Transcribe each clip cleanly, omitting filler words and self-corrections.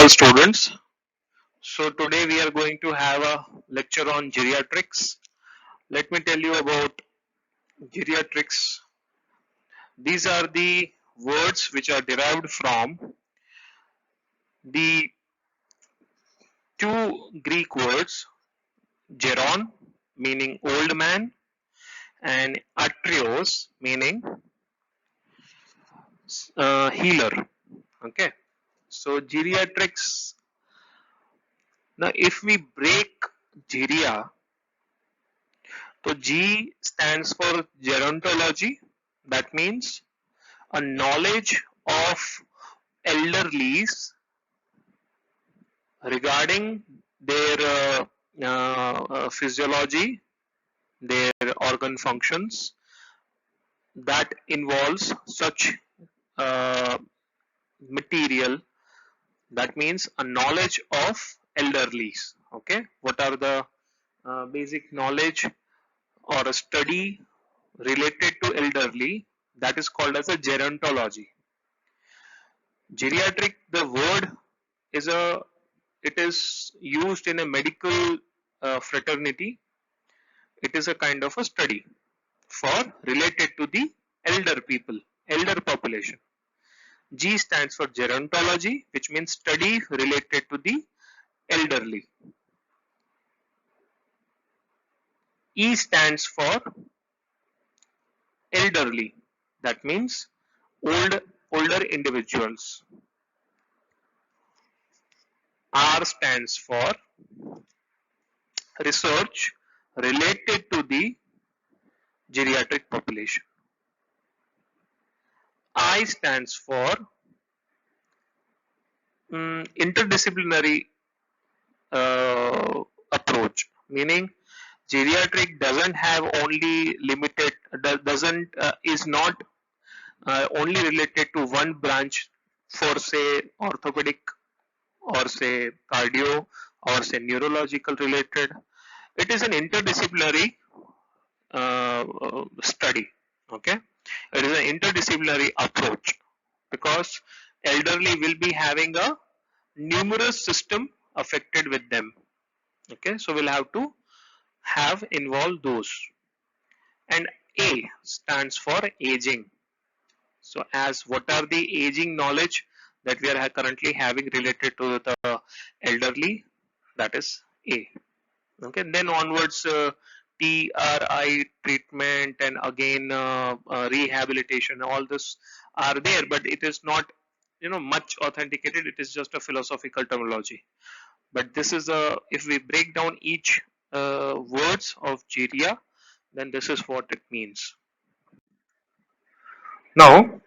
all students. So today we are going to have a lecture on geriatrics. Let me tell you about geriatrics. These are the words which are derived from the two Greek words, geron meaning old man and atrios meaning healer. Okay. So geriatrics. Now if we break geria, so G stands for gerontology. That means a knowledge of elderlies regarding their physiology, their organ functions that involves such uh, material. That means a knowledge of elderlies. Okay, what are the basic knowledge or a study related to elderly? That is called as a gerontology. Geriatric, the word is a it is used in a medical fraternity. It is a kind of a study for related to the elder people, elder population. G stands for gerontology, which means study related to the elderly. E stands for elderly. That means older individuals. R stands for research related to the geriatric population. I stands for interdisciplinary approach, meaning geriatric doesn't have only limited, doesn't is not only related to one branch for say orthopedic or say cardio or say neurological related. It is an interdisciplinary study. Okay, it is an interdisciplinary approach because elderly will be having a numerous system affected with them. Okay, so we'll have to have involved those. And A stands for aging. So as what are the aging knowledge that we are currently having related to the elderly, that is A. Okay, then onwards TRI treatment and again rehabilitation, all this are there, but it is not much authenticated. It is just a philosophical terminology. But this is a, if we break down each words of geria, then this is what it means. Now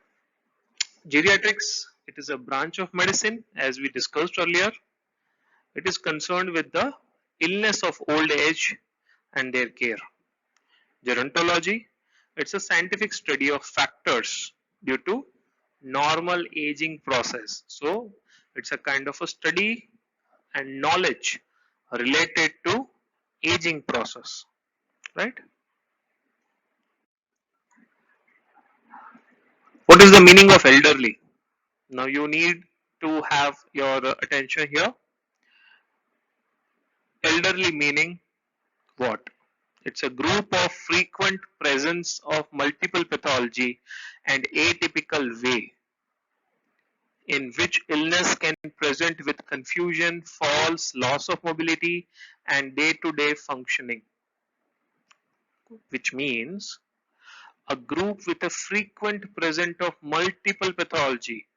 geriatrics, it is a branch of medicine as we discussed earlier. It is concerned with the illness of old age and their care. Gerontology, it's a scientific study of factors due to normal aging process. So it's a kind of a study and knowledge related to aging process, right? What is the meaning of elderly? Now you need to have your attention here. Elderly meaning what? It's a group of frequent presence of multiple pathology and atypical way in which illness can present with confusion, falls, loss of mobility and day-to-day functioning, which means a group with a frequent present of multiple pathology.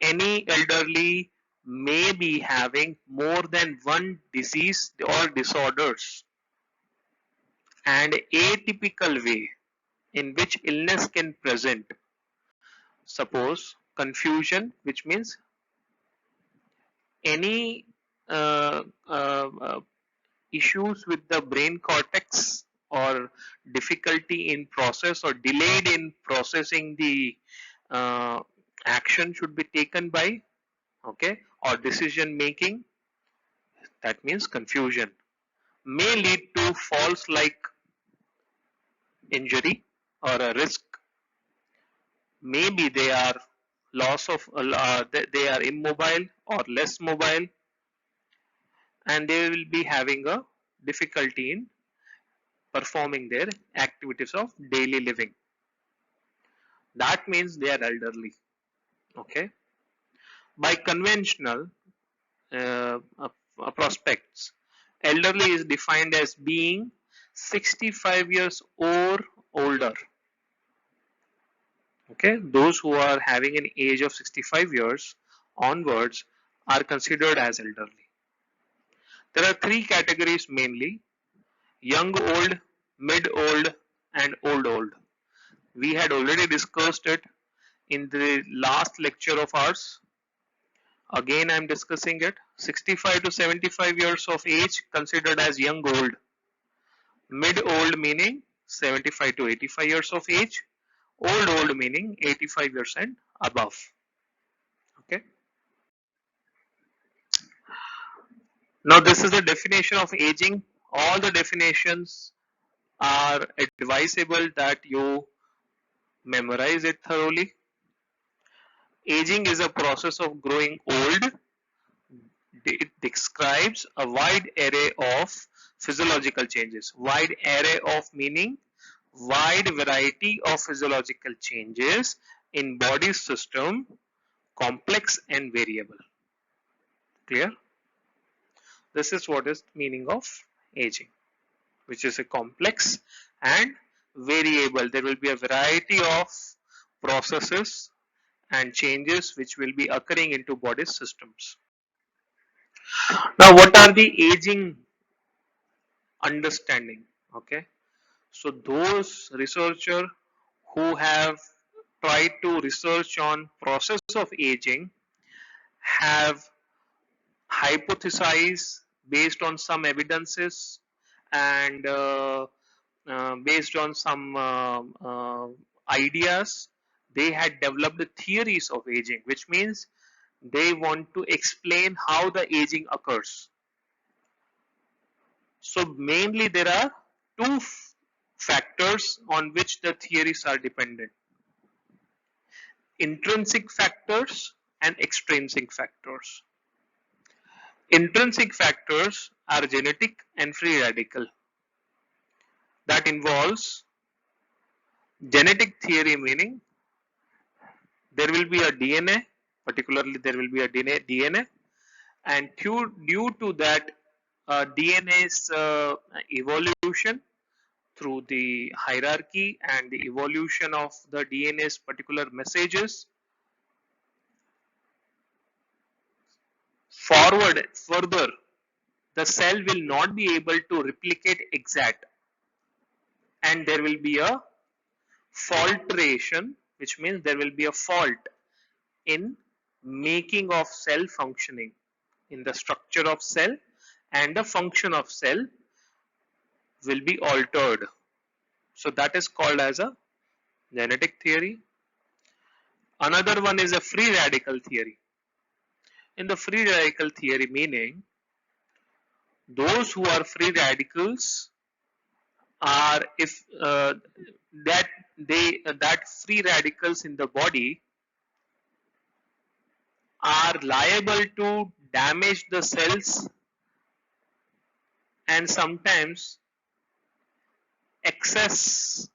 Any elderly may be having more than one disease or disorders and atypical way in which illness can present. Suppose confusion, which means any uh, uh, uh, issues with the brain cortex or difficulty in process or delayed in processing the uh, action should be taken by, okay, or decision making, that means confusion, may lead to false like injury or a risk. Maybe they are loss of they are immobile or less mobile, and they will be having a difficulty in performing their activities of daily living. That means they are elderly. Okay. By conventional prospects, elderly is defined as being 65 years or older. Okay, those who are having an age of 65 years onwards are considered as elderly. There are three categories mainly: young old, mid old, and old. We had already discussed it in the last lecture of ours. Again, I am discussing it. 65 to 75 years of age considered as young old. Mid old meaning 75 to 85 years of age. Old meaning 85 years and above. Okay. Now this is the definition of aging. All the definitions are advisable that you memorize it thoroughly. Aging is a process of growing old. It describes a wide array of physiological changes. Wide array of meaning wide variety of physiological changes in body system, complex and variable. Clear? This is what is meaning of aging, which is a complex and variable. There will be a variety of processes and changes which will be occurring into body systems. Now, what are the aging understanding? Okay, so those researcher who have tried to research on process of aging have hypothesized based on some evidences and based on some ideas. They had developed the theories of aging, which means they want to explain how the aging occurs. So mainly there are two factors on which the theories are dependent: intrinsic factors and extrinsic factors. Intrinsic factors are genetic and free radical. That involves genetic theory, meaning there will be a DNA, particularly there will be a DNA, and due to that DNA's evolution through the hierarchy and the evolution of the DNA's particular messages, further the cell will not be able to replicate exact, and there will be a faultration, which means there will be a fault in making of cell functioning, in the structure of cell, and the function of cell will be altered. So that is called as a genetic theory. Another one is a free radical theory. In the free radical theory, meaning those who are free radicals are if that free radicals in the body are liable to damage the cells, and sometimes excess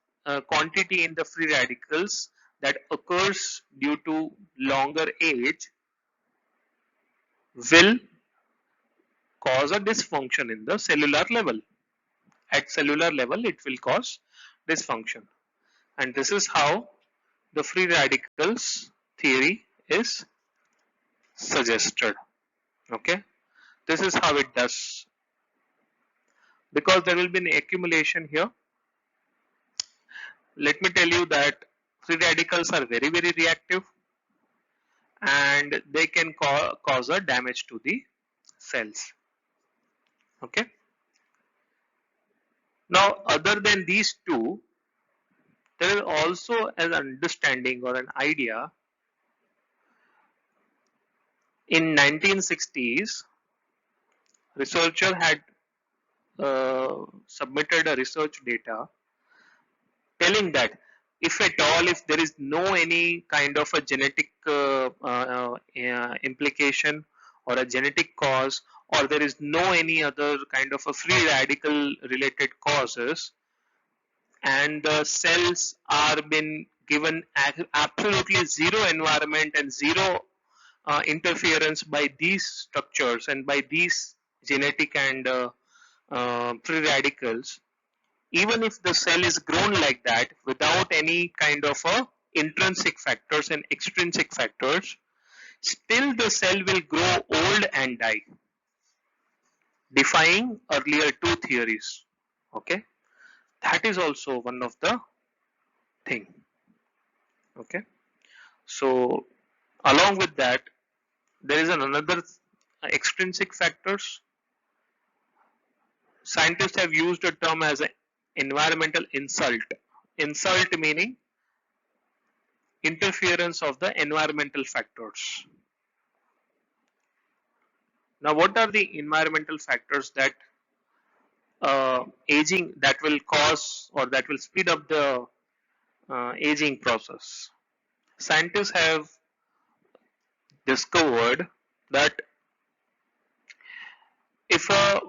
quantity in the free radicals that occurs due to longer age will cause a dysfunction in the cellular level. At cellular level, it will cause dysfunction, and this is how the free radicals theory is suggested. Okay, this is how it does, because there will be an accumulation here. Let me tell you that free radicals are very reactive, and they can cause a damage to the cells. Okay. Now, other than these two, there is also an understanding or an idea. In 1960s, researcher had submitted a research data telling that if at all, if there is no any kind of a genetic implication or a genetic cause, or there is no any other kind of a free radical related causes, and the cells are been given absolutely zero environment and zero interference by these structures and by these genetic and free radicals, even if the cell is grown like that without any kind of a intrinsic factors and extrinsic factors, still the cell will grow old and die, defying earlier two theories. Okay, that is also one of the thing. Okay, so along with that, there is another extrinsic factors. Scientists have used a term as an environmental insult. Insult meaning interference of the environmental factors. Now, what are the environmental factors that aging that will cause or that will speed up the aging process? Scientists have discovered that if a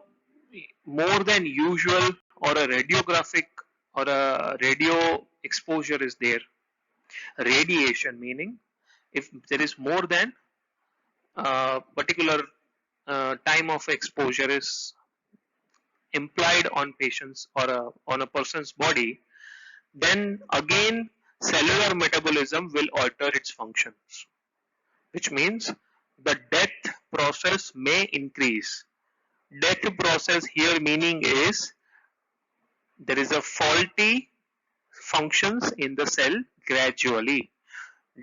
more than usual or a radiographic or a radio exposure is there, radiation meaning if there is more than particular time of exposure is implied on patients or on a person's body, then again cellular metabolism will alter its functions, which means the death process may increase. Death process here meaning is there is a faulty functions in the cell gradually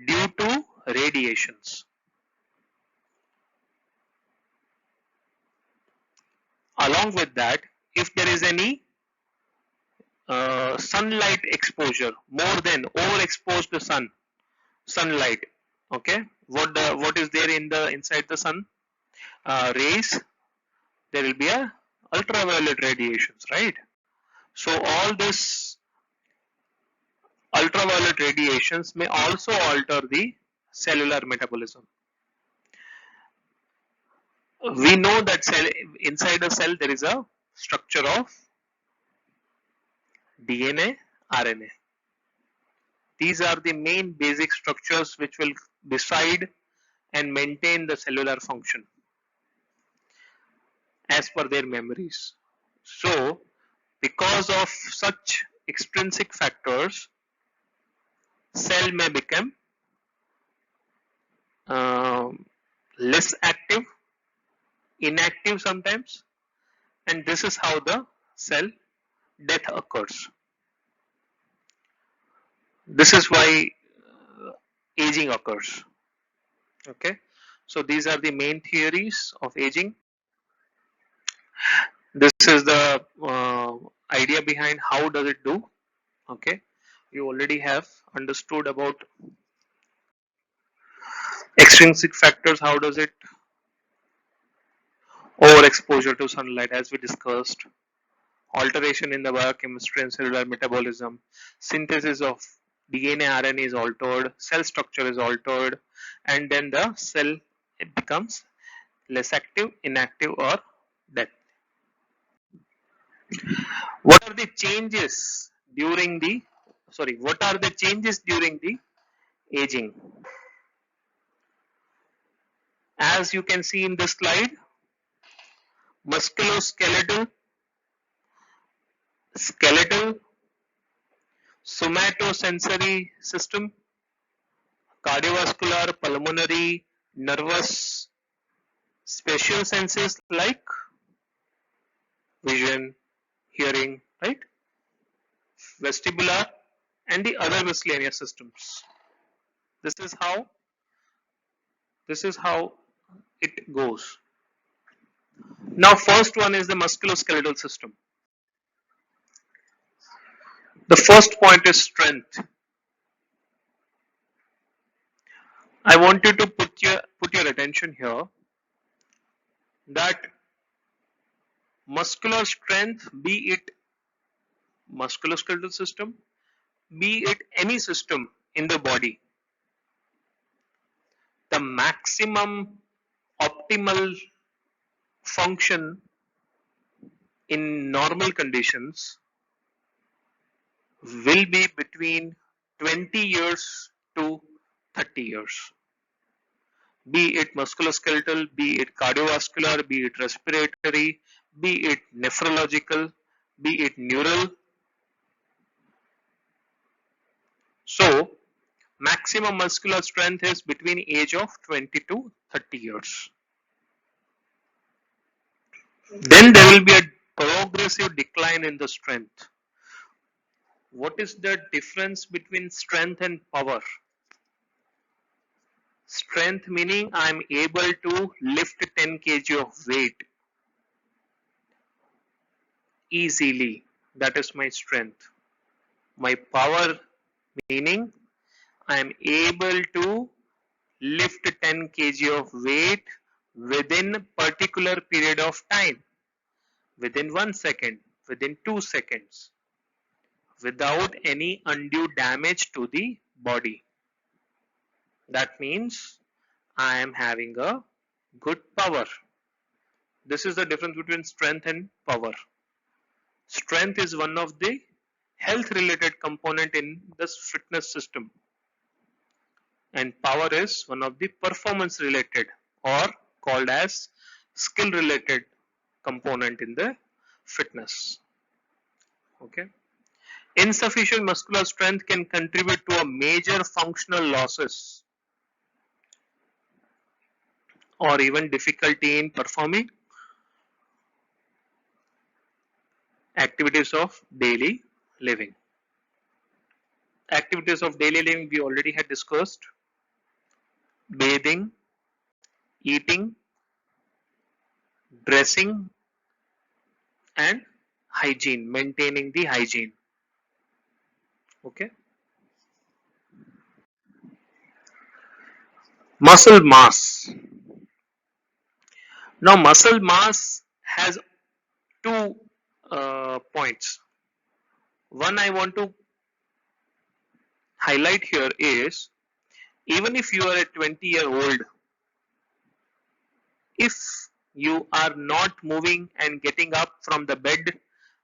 due to radiations. Along with that, if there is any sunlight exposure, more than overexposed sunlight, okay, what is there in the inside the sun rays, there will be a ultraviolet radiations, right? So all this ultraviolet radiations may also alter the cellular metabolism. We know that cell inside a cell there is a structure of DNA, RNA. These are the main basic structures which will decide and maintain the cellular function as per their memories. So, because of such extrinsic factors, cell may become less active, inactive sometimes, and this is how the cell death occurs. This is why aging occurs. Okay, so these are the main theories of aging. This is the idea behind how does it do. Okay, you already have understood about extrinsic factors, how does it overexposure to sunlight as we discussed, alteration in the biochemistry and cellular metabolism, synthesis of DNA, RNA is altered, cell structure is altered, and then the cell it becomes less active, inactive, or dead. What are the changes during the what are the changes during the aging? As you can see in this slide, musculoskeletal, skeletal, somatosensory system, cardiovascular, pulmonary, nervous, spatial senses like vision, hearing, right? Vestibular and the other miscellaneous systems. This is how it goes. Now first one is the musculoskeletal system. The first point is strength. I want you to put your attention here that muscular strength, be it musculoskeletal system, be it any system in the body, the maximum optimal function in normal conditions will be between 20 years to 30 years. Be it musculoskeletal, be it cardiovascular, be it respiratory, be it nephrological, be it neural. So, maximum muscular strength is between age of 20 to 30 years. Then there will be a progressive decline in the strength. What is the difference between strength and power? Strength meaning I am able to lift 10 kg of weight easily. That is my strength. My power meaning I am able to lift 10 kg of weight within particular period of time, within 1 second, within 2 seconds, without any undue damage to the body. That means I am having a good power. This is the difference between strength and power. Strength is one of the health related component in this fitness system, and power is one of the performance related or called as skill related component in the fitness. Okay. Insufficient muscular strength can contribute to a major functional losses or even difficulty in performing activities of daily living. Activities of daily living we already had discussed: bathing, eating, dressing, and hygiene, maintaining the hygiene. Okay. Muscle mass. Now, muscle mass has two points. One I want to highlight here is, even if you are a 20-year-old, if you are not moving and getting up from the bed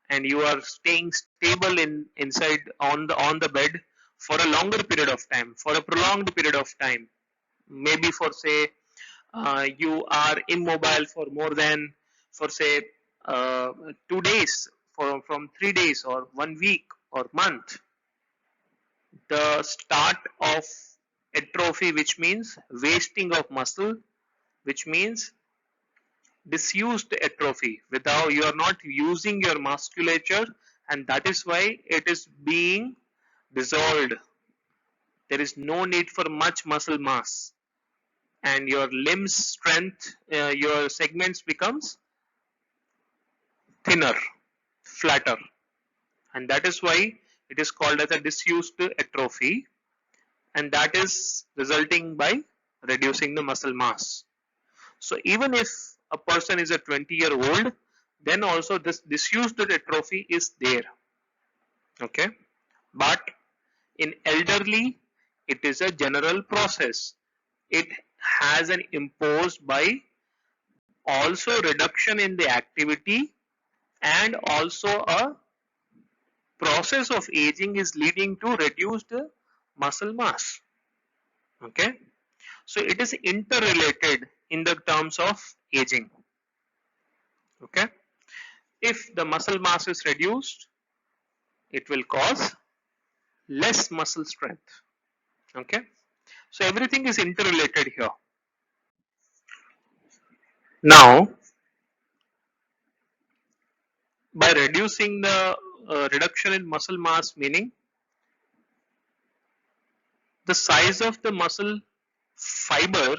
and you are staying stable inside on the bed for a longer period of time, for a prolonged period of time, maybe for say you are immobile for more than, for say, 2 days, from 3 days or 1 week or month, the start of atrophy, which means wasting of muscle, which means disused atrophy, without you are not using your musculature, and that is why it is being dissolved. There is no need for much muscle mass, and your limbs strength, your segments becomes thinner, flatter, and that is why it is called as a disused atrophy, and that is resulting by reducing the muscle mass. So even if a person is a 20-year-old, then also this disused atrophy is there. Okay, but in elderly it is a general process. It has an imposed by also reduction in the activity, and also a process of aging is leading to reduced muscle mass. Okay, so it is interrelated in the terms of aging. Okay, if the muscle mass is reduced, it will cause less muscle strength. Okay, so everything is interrelated here. Now, by reducing the reduction in muscle mass, meaning the size of the muscle fiber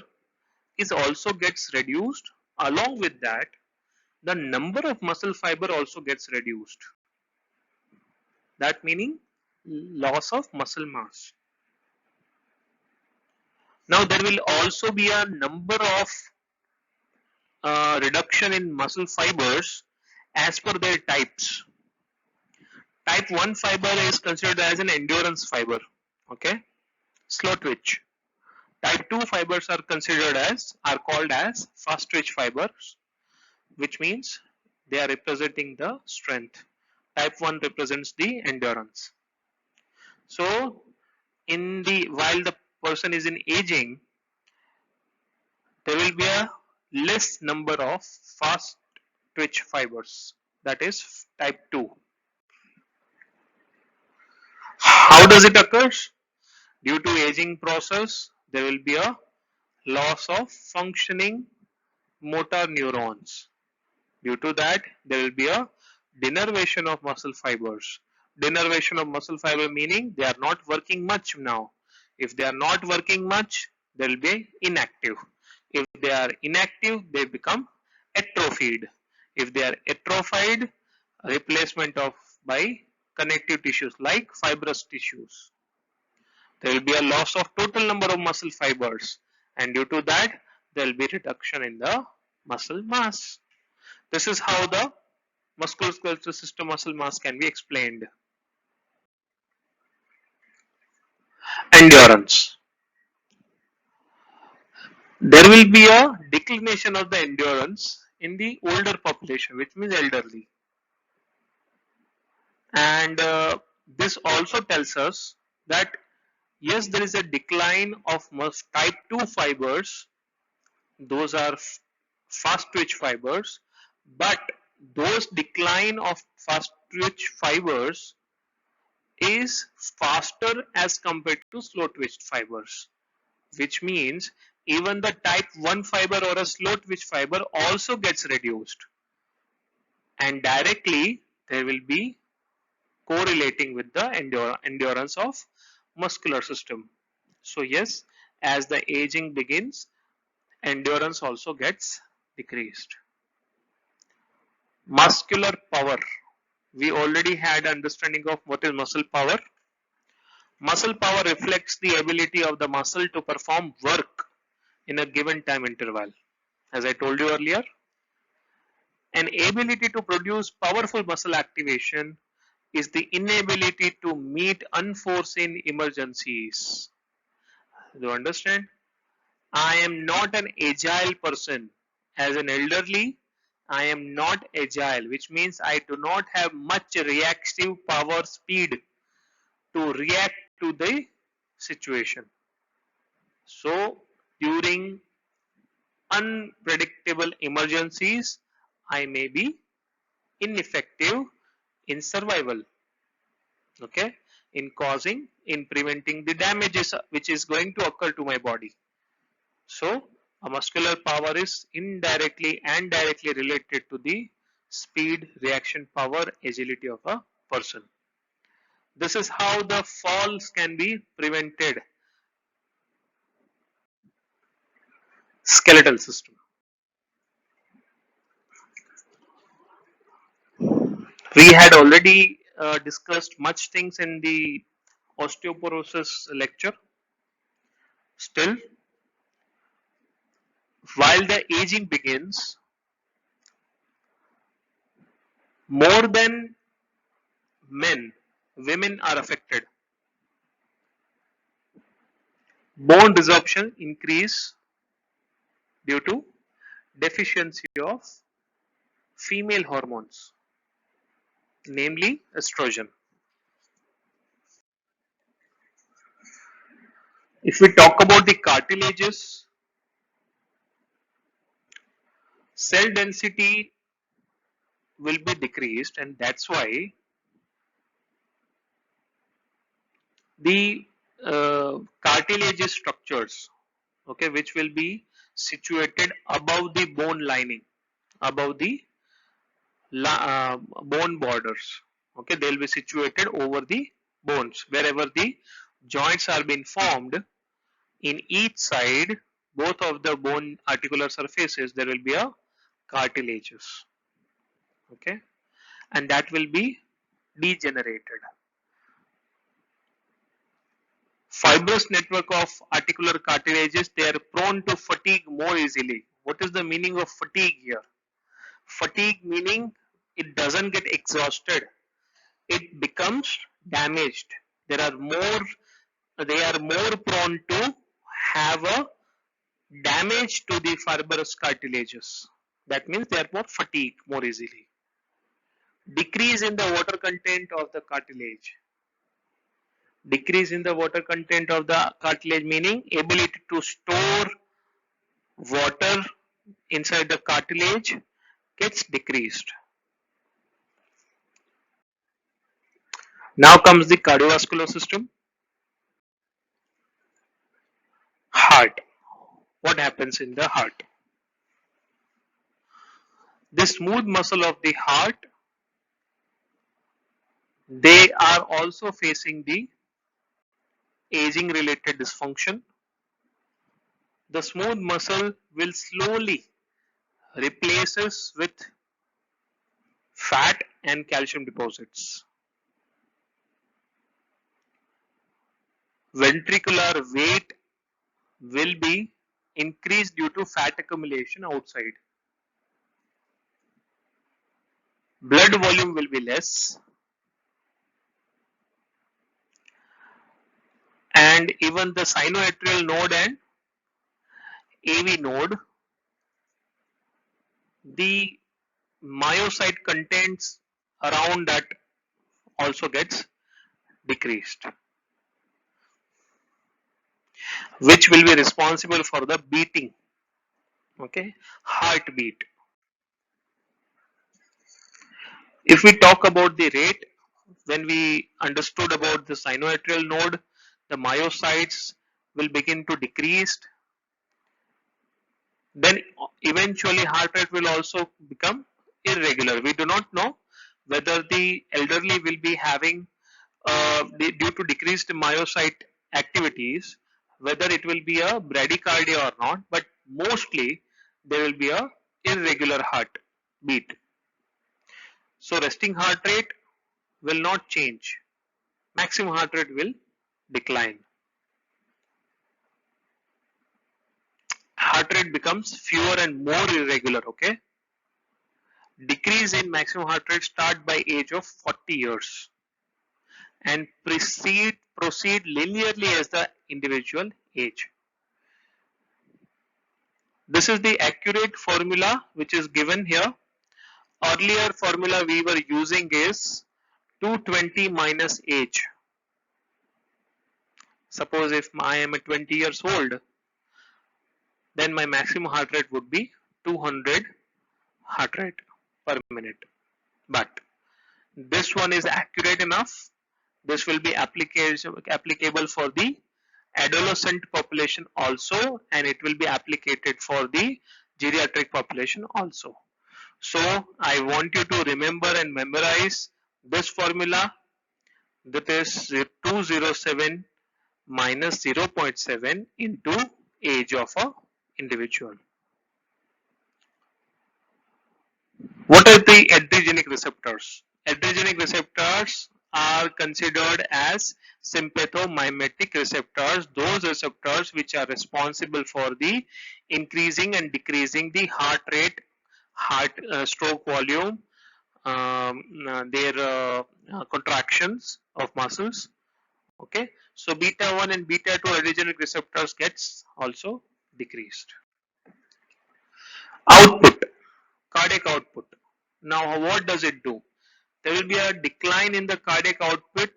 is also gets reduced. Along with that, the number of muscle fiber also gets reduced. That meaning loss of muscle mass. Now there will also be a number of reduction in muscle fibers as per their types. Type 1 fiber is considered as an endurance fiber, okay, slow twitch. Type 2 fibers are called as fast twitch fibers, which means they are representing the strength. Type 1 represents the endurance. So while the person is in aging, there will be a less number of fast twitch fibers, that is type 2. How does it occur? Due to aging process, there will be a loss of functioning motor neurons. Due to that, there will be a denervation of muscle fibers. Denervation of muscle fiber meaning they are not working much now. If they are not working much, they will be inactive. If they are inactive, they become atrophied. If they are atrophied, replacement of by connective tissues like fibrous tissues. There will be a loss of total number of muscle fibers, and due to that, there will be reduction in the muscle mass. This is how the musculoskeletal system muscle mass can be explained. Endurance. There will be a declination of the endurance in the older population, which means elderly. And this also tells us that yes, there is a decline of type 2 fibers, those are fast twitch fibers, but those decline of fast twitch fibers is faster as compared to slow twitch fibers, which means even the type 1 fiber or a slow twitch fiber also gets reduced, and directly they will be correlating with the endurance of muscular system. So yes, as the aging begins, endurance also gets decreased. Muscular power. We already had understanding of what is muscle power. Muscle power reflects the ability of the muscle to perform work in a given time interval. As I told you earlier, an ability to produce powerful muscle activation is the inability to meet unforeseen emergencies. Do you understand? I am not an agile person. As an elderly, I am not agile, which means I do not have much reactive power speed to react to the situation. So, during unpredictable emergencies, I may be ineffective in survival, okay, in preventing the damages which is going to occur to my body. So, a muscular power is indirectly and directly related to the speed, reaction power, agility of a person. This is how the falls can be prevented. Skeletal system. We had already discussed much things in the osteoporosis lecture. Still, while the aging begins, more than men, women are affected. Bone resorption increase due to deficiency of female hormones, namely estrogen. If we talk about the cartilages, cell density will be decreased, and that's why the cartilageous structures, okay, which will be situated above the bone lining, above the bone borders, okay, they will be situated over the bones. Wherever the joints are being formed, in each side, both of the bone articular surfaces, there will be a cartilages, okay, and that will be degenerated. Fibrous network of articular cartilages, they are prone to fatigue more easily. What is the meaning of fatigue here? Fatigue meaning it doesn't get exhausted. it becomes damaged. There are more, they are more prone to have a damage to the fibrous cartilages. That means they are more fatigued more easily. Decrease in the water content of the cartilage. Decrease in the water content of the cartilage meaning ability to store water inside the cartilage gets decreased. Now comes the cardiovascular system. Heart. What happens in the heart? The smooth muscle of the heart, they are also facing the aging related dysfunction. The smooth muscle will slowly replaces with fat and calcium deposits. Ventricular weight will be increased due to fat accumulation outside. Blood volume will be less, and even the sinoatrial node and AV node, the myocyte contents around that also gets decreased, which will be responsible for the beating, okay, heartbeat. If we talk about the rate, when we understood about the sinoatrial node, the myocytes will begin to decrease, then eventually heart rate will also become irregular. We do not know whether the elderly will be having due to decreased myocyte activities, whether it will be a bradycardia or not, but mostly there will be a irregular heart beat. So resting heart rate will not change, maximum heart rate will decline. Heart rate becomes fewer and more irregular, okay. Decrease in maximum heart rate start by age of 40 years and proceed linearly as the individual age. This is the accurate formula which is given here. Earlier formula we were using is 220 minus age. Suppose if I am at 20 years old, then my maximum heart rate would be 200 heart rate per minute. But this one is accurate enough. This will be applicable for the adolescent population also, and it will be applicated for the geriatric population also. So I want you to remember and memorize this formula, that is 207 minus 0.7 into age of a individual. What are the adrenergic receptors? Adrenergic receptors are considered as sympathomimetic receptors, those receptors which are responsible for the increasing and decreasing the heart rate, heart stroke volume, their contractions of muscles. Okay, so beta 1 and beta 2 adrenergic receptors gets also decreased. Output, cardiac output. Now what does it do? There will be a decline in the cardiac output,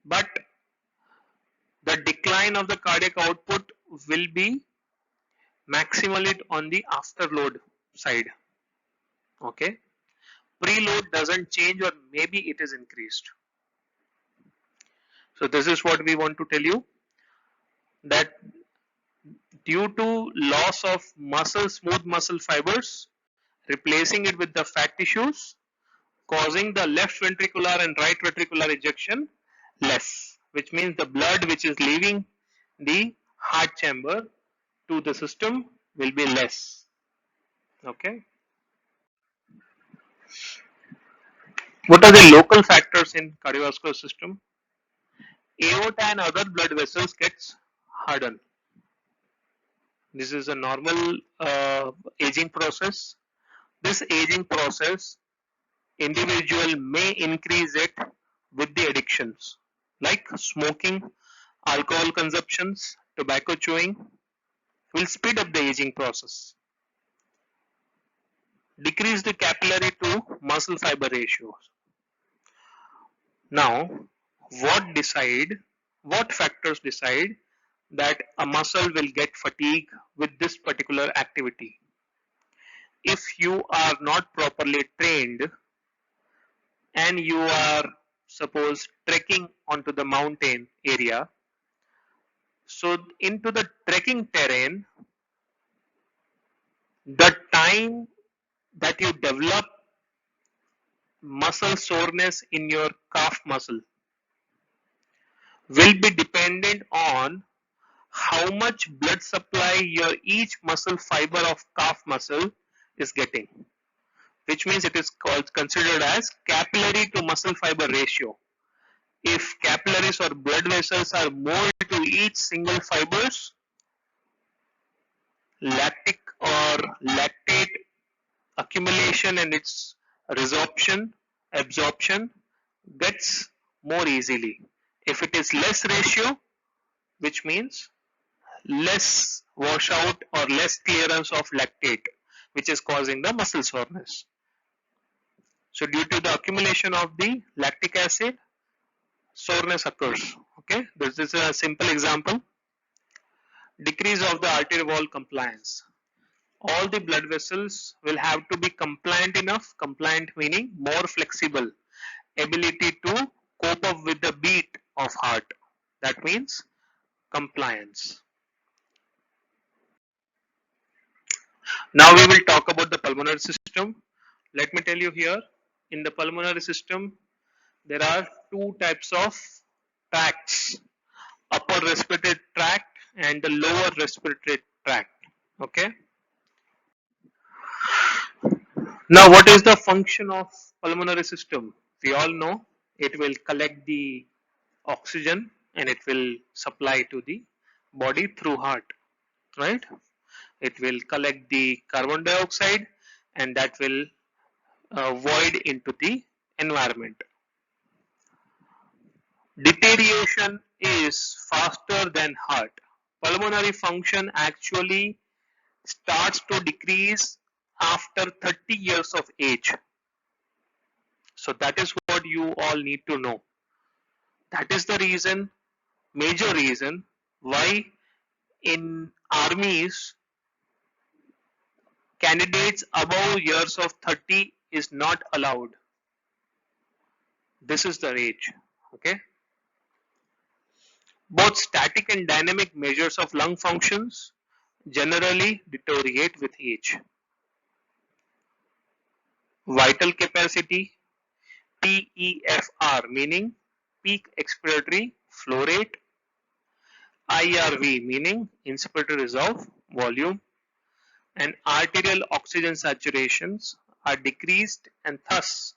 but the decline of the cardiac output will be maximally on the afterload side. Okay, preload doesn't change, or maybe it is increased. So this is what we want to tell you, that due to loss of smooth muscle fibers, replacing it with the fat tissues, causing the left ventricular and right ventricular ejection less, which means the blood which is leaving the heart chamber to the system will be less. Okay. What are the local factors in cardiovascular system? Aorta and other blood vessels gets hardened. This is a normal aging process. This aging process, individual may increase it with the addictions like smoking, alcohol consumptions, tobacco chewing will speed up the aging process. Decrease the capillary to muscle fiber ratios. Now, what factors decide that a muscle will get fatigue with this particular activity? If you are not properly trained and you are suppose trekking onto the mountain area, so into the trekking terrain, the time that you develop muscle soreness in your calf muscle will be dependent on how much blood supply your each muscle fiber of calf muscle is getting, which means it is called considered as capillary to muscle fiber ratio. If capillaries or blood vessels are more to each single fibers, lactic or lactate accumulation and its absorption gets more easily. If it is less ratio, which means less washout or less clearance of lactate, which is causing the muscle soreness. So due to the accumulation of the lactic acid, soreness occurs. Okay, this is a simple example. Decrease of the arterial wall compliance. All the blood vessels will have to be compliant enough, compliant meaning more flexible, ability to cope up with the beat of heart. That means compliance. Now we will talk about the pulmonary system. Let me tell you here, in the pulmonary system, there are two types of tracts, upper respiratory tract and the lower respiratory tract. Okay. Now what is the function of pulmonary system? We all know it will collect the oxygen and it will supply to the body through heart, right? It will collect the carbon dioxide and that will void into the environment. Deterioration is faster than heart. Pulmonary function actually starts to decrease after 30 years of age. So that is what you all need to know. That is the reason, major reason why in armies candidates above years of 30 is not allowed. This is the age. Okay. Both static and dynamic measures of lung functions generally deteriorate with age. Vital capacity, PEFR, meaning peak expiratory flow rate, IRV, meaning inspiratory reserve volume, and arterial oxygen saturations are decreased, and thus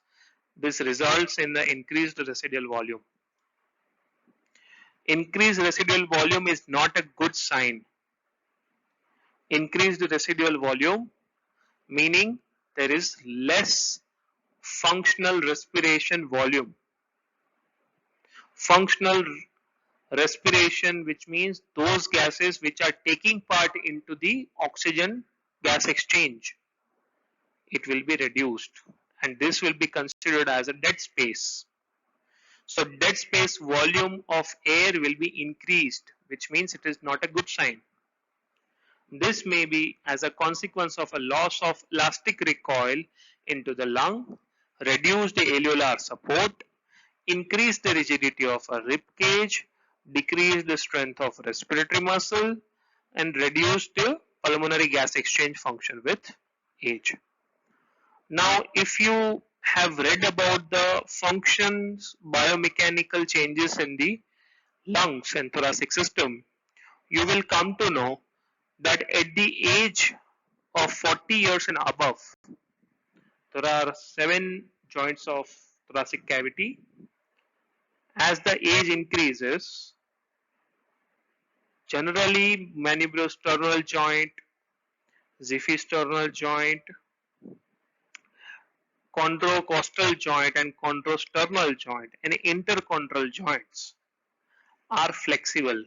this results in the increased residual volume. Increased residual volume is not a good sign. Increased residual volume meaning there is less functional respiration volume. Functional respiration, which means those gases which are taking part into the oxygen gas exchange, it will be reduced and this will be considered as a dead space. So dead space volume of air will be increased, which means it is not a good sign. This may be as a consequence of a loss of elastic recoil into the lung, reduce the alveolar support, increase the rigidity of a rib cage, decrease the strength of respiratory muscle, and reduce the pulmonary gas exchange function with age. Now, if you have read about the functions, biomechanical changes in the lungs and thoracic system, you will come to know that at the age of 40 years and above, there are 7 joints of thoracic cavity. As the age increases, generally mandibulosternal joint, xiphisternal joint, chondrocostal joint and chondrosternal joint and interchondral joints are flexible.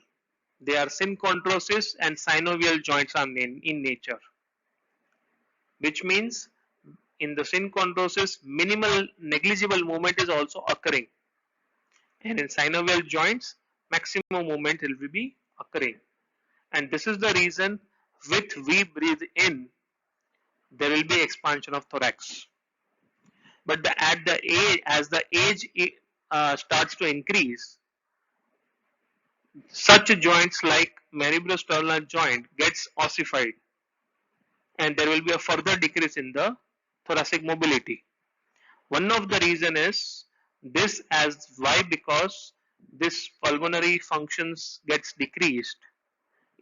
They are synchondrosis and synovial joints are in nature, which means in the synchondrosis minimal negligible movement is also occurring, and in synovial joints maximum movement will be occurring, and this is the reason with we breathe in there will be expansion of thorax. But at the age, as the age starts to increase, such joints like marebrosternal joint gets ossified, and there will be a further decrease in the thoracic mobility. One of the reason is this, as why, because this pulmonary functions gets decreased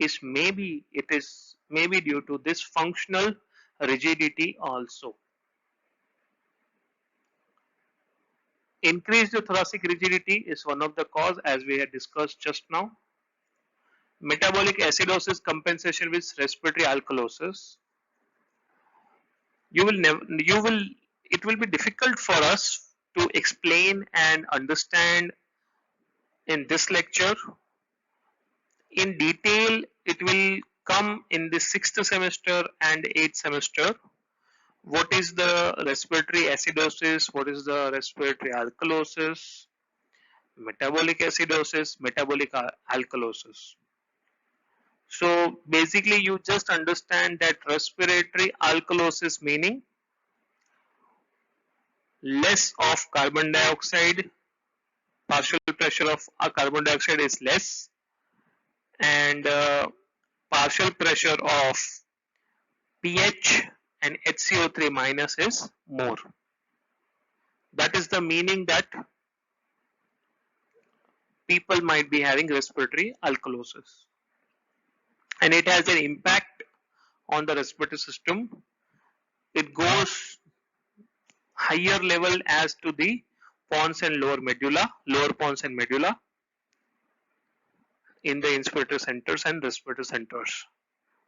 is maybe it is maybe due to this functional rigidity also. Increased thoracic rigidity is one of the cause, as we had discussed just now. Metabolic acidosis compensation with respiratory alkalosis. You will it will be difficult for us to explain and understand in this lecture. In detail, it will come in the 6th semester and 8th semester. What is the respiratory acidosis? What is the respiratory alkalosis? Metabolic acidosis, metabolic alkalosis. So basically you just understand that respiratory alkalosis meaning less of carbon dioxide, partial pressure of carbon dioxide is less, and partial pressure of pH and HCO3 minus is more. That is the meaning that people might be having respiratory alkalosis, and it has an impact on the respiratory system. It goes higher level as to the pons and lower medulla, lower pons and medulla in the inspiratory centers and respiratory centers.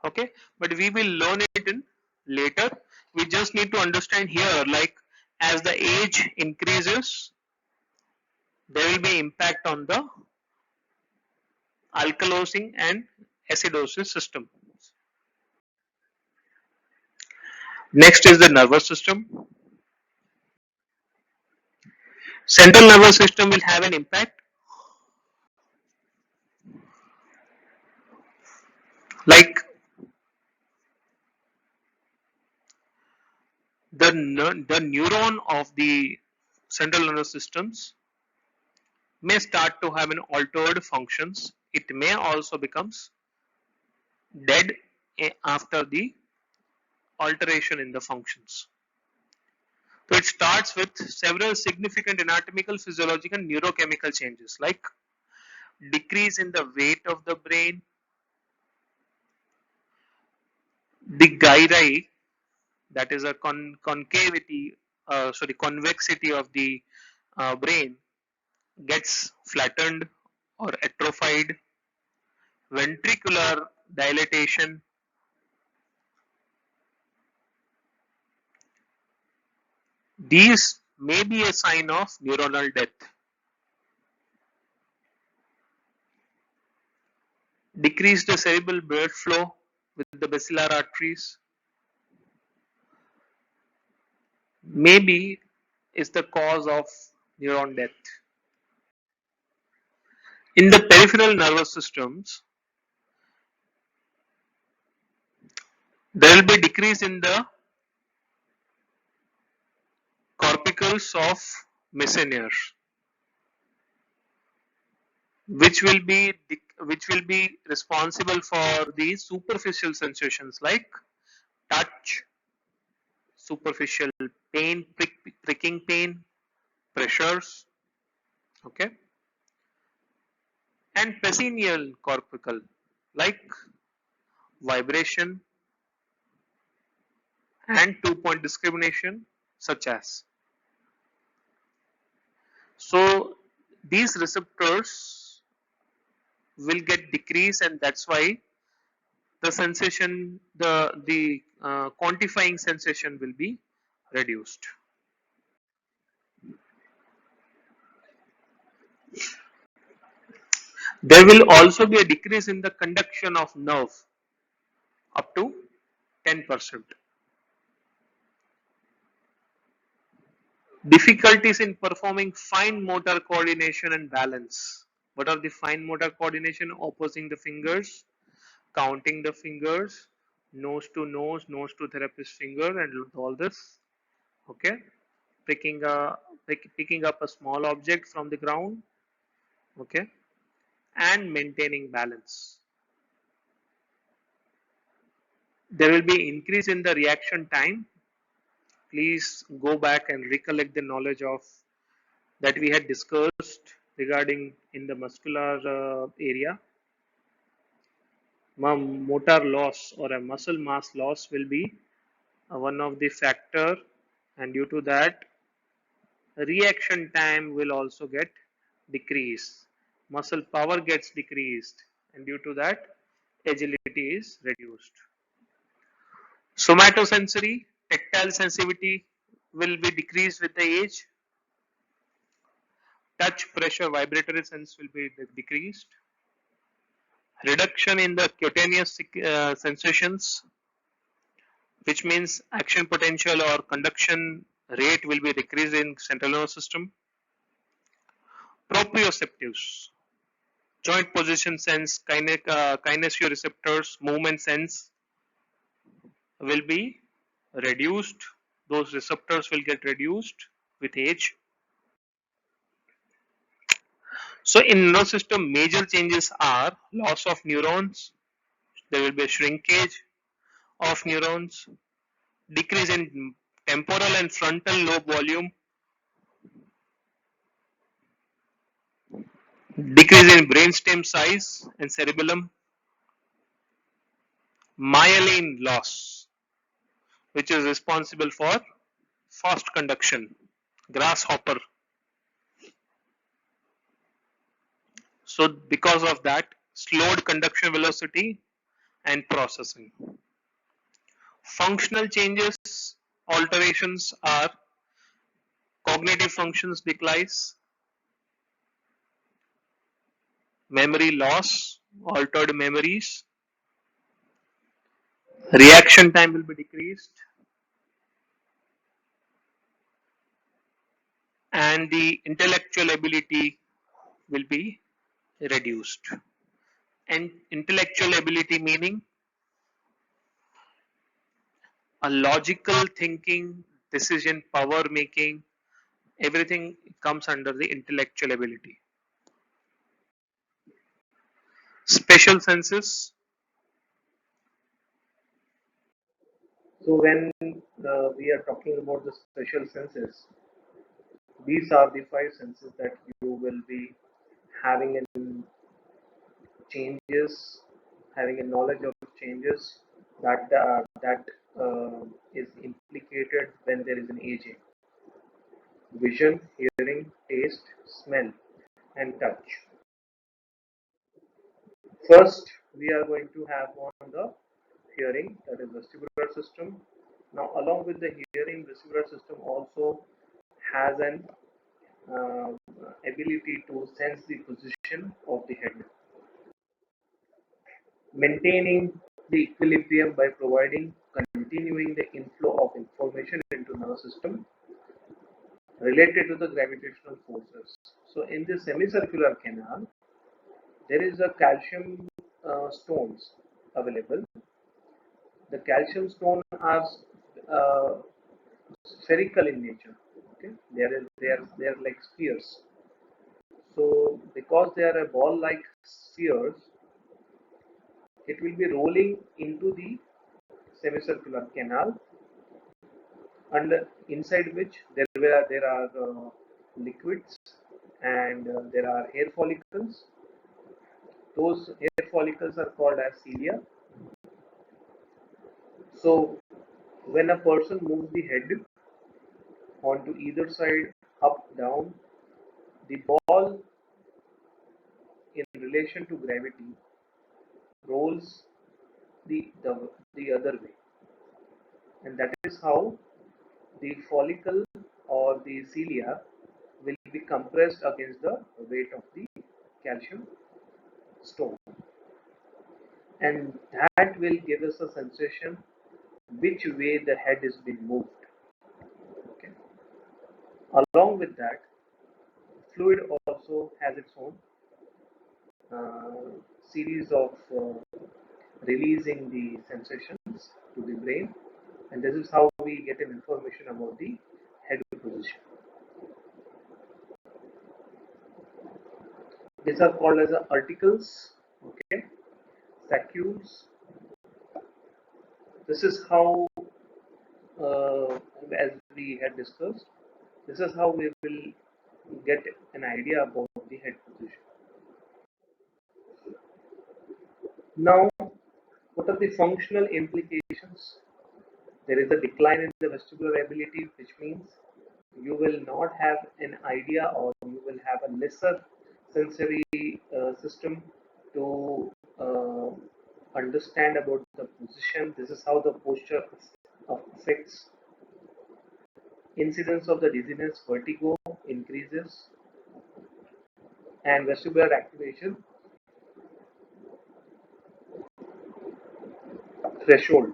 Okay, but we will learn it in later. We just need to understand here, like as the age increases, there will be impact on the alkalosing and acidosis system. Next is the nervous system. Central nervous system will have an impact, like the neuron of the central nervous systems may start to have an altered functions. It may also becomes dead after the alteration in the functions. So it starts with several significant anatomical, physiological, and neurochemical changes like decrease in the weight of the brain, the gyri, that is a convexity of the brain gets flattened or atrophied, ventricular dilatation, these may be a sign of neuronal death. Decrease the cerebral blood flow with the basilar arteries maybe is the cause of neuron death. In the peripheral nervous systems, there will be decrease in the corpuscles of Messenier, which will be responsible for the superficial sensations like touch, superficial pain, pricking pain, pressures, okay, and perineal corpuscle like vibration and 2-point discrimination such as. So these receptors will get decreased, and that's why the sensation, the quantifying sensation will be reduced. There will also be a decrease in the conduction of nerve up to 10%. Difficulties in performing fine motor coordination and balance. What are the fine motor coordination? Opposing the fingers, counting the fingers, nose to therapist finger, and all this. Okay, picking a picking up a small object from the ground. Okay, and maintaining balance. There will be increase in the reaction time. Please go back and recollect the knowledge of that we had discussed regarding in the muscular area. Motor loss or a muscle mass loss will be one of the factor, and due to that reaction time will also get decreased. Muscle power gets decreased, and due to that agility is reduced. Somatosensory, tactile sensitivity will be decreased with the age. Touch, pressure, vibratory sense will be decreased. Reduction in the cutaneous sensations, which means action potential or conduction rate will be decreased in central nervous system. Proprioceptives, joint position sense, kinesioreceptors, movement sense will be reduced. Those receptors will get reduced with age. So in nervous system, major changes are loss of neurons. There will be a shrinkage of neurons, decrease in temporal and frontal lobe volume, decrease in brainstem size and cerebellum, myelin loss, which is responsible for fast conduction, grasshopper. So because of that, slowed conduction velocity and processing. Functional changes, alterations are cognitive functions declines, memory loss, altered memories, reaction time will be decreased, and the intellectual ability will be reduced. And intellectual ability meaning a logical thinking, decision power making, everything comes under the intellectual ability. Special senses. So when we are talking about the special senses, these are the five senses that you will be having in changes, having a knowledge of changes that is implicated when there is an aging. Vision, hearing, taste, smell, and touch. First, we are going to have on the hearing, that is vestibular system. Now, along with the hearing, vestibular system also has an uh, ability to sense the position of the head, maintaining the equilibrium by providing continuing the inflow of information into nervous system related to the gravitational forces. So in the semicircular canal, there is a calcium stones available. The calcium stones are uh, spherical in nature. Okay, they are like spheres. So because they are a ball-like spheres, it will be rolling into the semicircular canal, and inside which there are liquids, and there are hair follicles. Those hair follicles are called as cilia. So when a person moves the head onto either side, up, down, the ball in relation to gravity rolls the other way, and that is how the follicle or the cilia will be compressed against the weight of the calcium stone, and that will give us a sensation which way the head is being moved. Okay. Along with that, fluid also has its own series of releasing the sensations to the brain, and this is how we get an information about the head position. These are called as articles, okay, sacules. This is how, as we had discussed, this is how we will get an idea about the head position. Now, what are the functional implications? There is a decline in the vestibular ability, which means you will not have an idea, or you will have a lesser sensory system to understand about the position. This is how the posture affects. Incidence of the dizziness, vertigo increases, and vestibular activation threshold.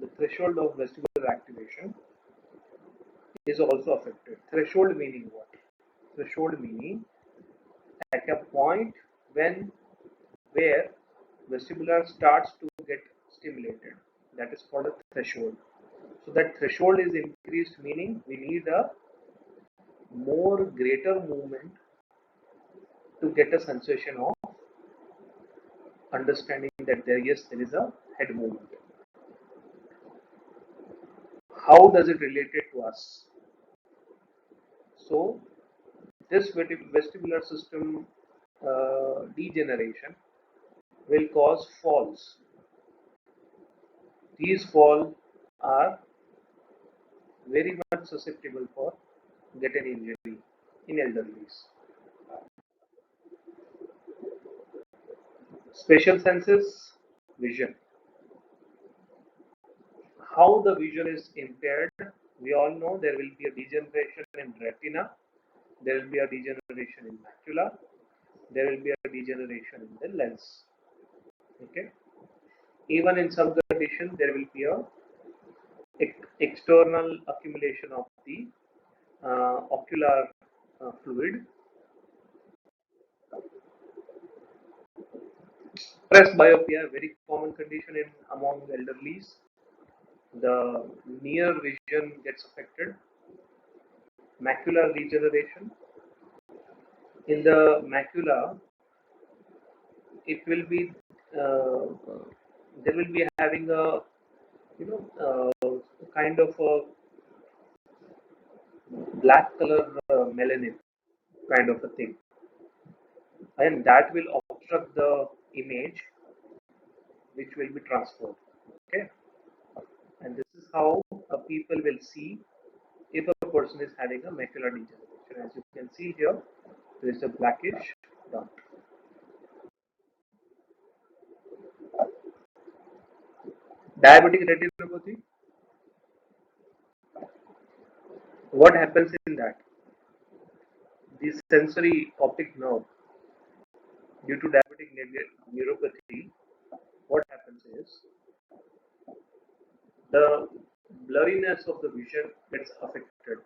The threshold of vestibular activation is also affected. Threshold meaning what? Threshold meaning at a point where vestibular starts to get stimulated. That is called a threshold. So that threshold is increased, meaning we need a more greater movement to get a sensation of understanding that there is a head movement. How does it relate it to us? So this vestibular system degeneration will cause falls. These falls are very much susceptible for getting injury in elderlies. Special senses, vision. How the vision is impaired, we all know there will be a degeneration in retina, there will be a degeneration in macula, there will be a degeneration in the lens. Okay. Even in some conditions, there will be a external accumulation of the ocular fluid. Presbyopia, very common condition in among elderlies. The near vision gets affected. Macular degeneration. In the macula, it will be there will be having a kind of a black color melanin kind of a thing, and that will obstruct the image which will be transferred. Okay, and this is how people will see if a person is having a macular degeneration. As you can see here, there is a blackish dot. Diabetic retinopathy. What happens in that? The sensory optic nerve, due to diabetic neuropathy, what happens is the blurriness of the vision gets affected.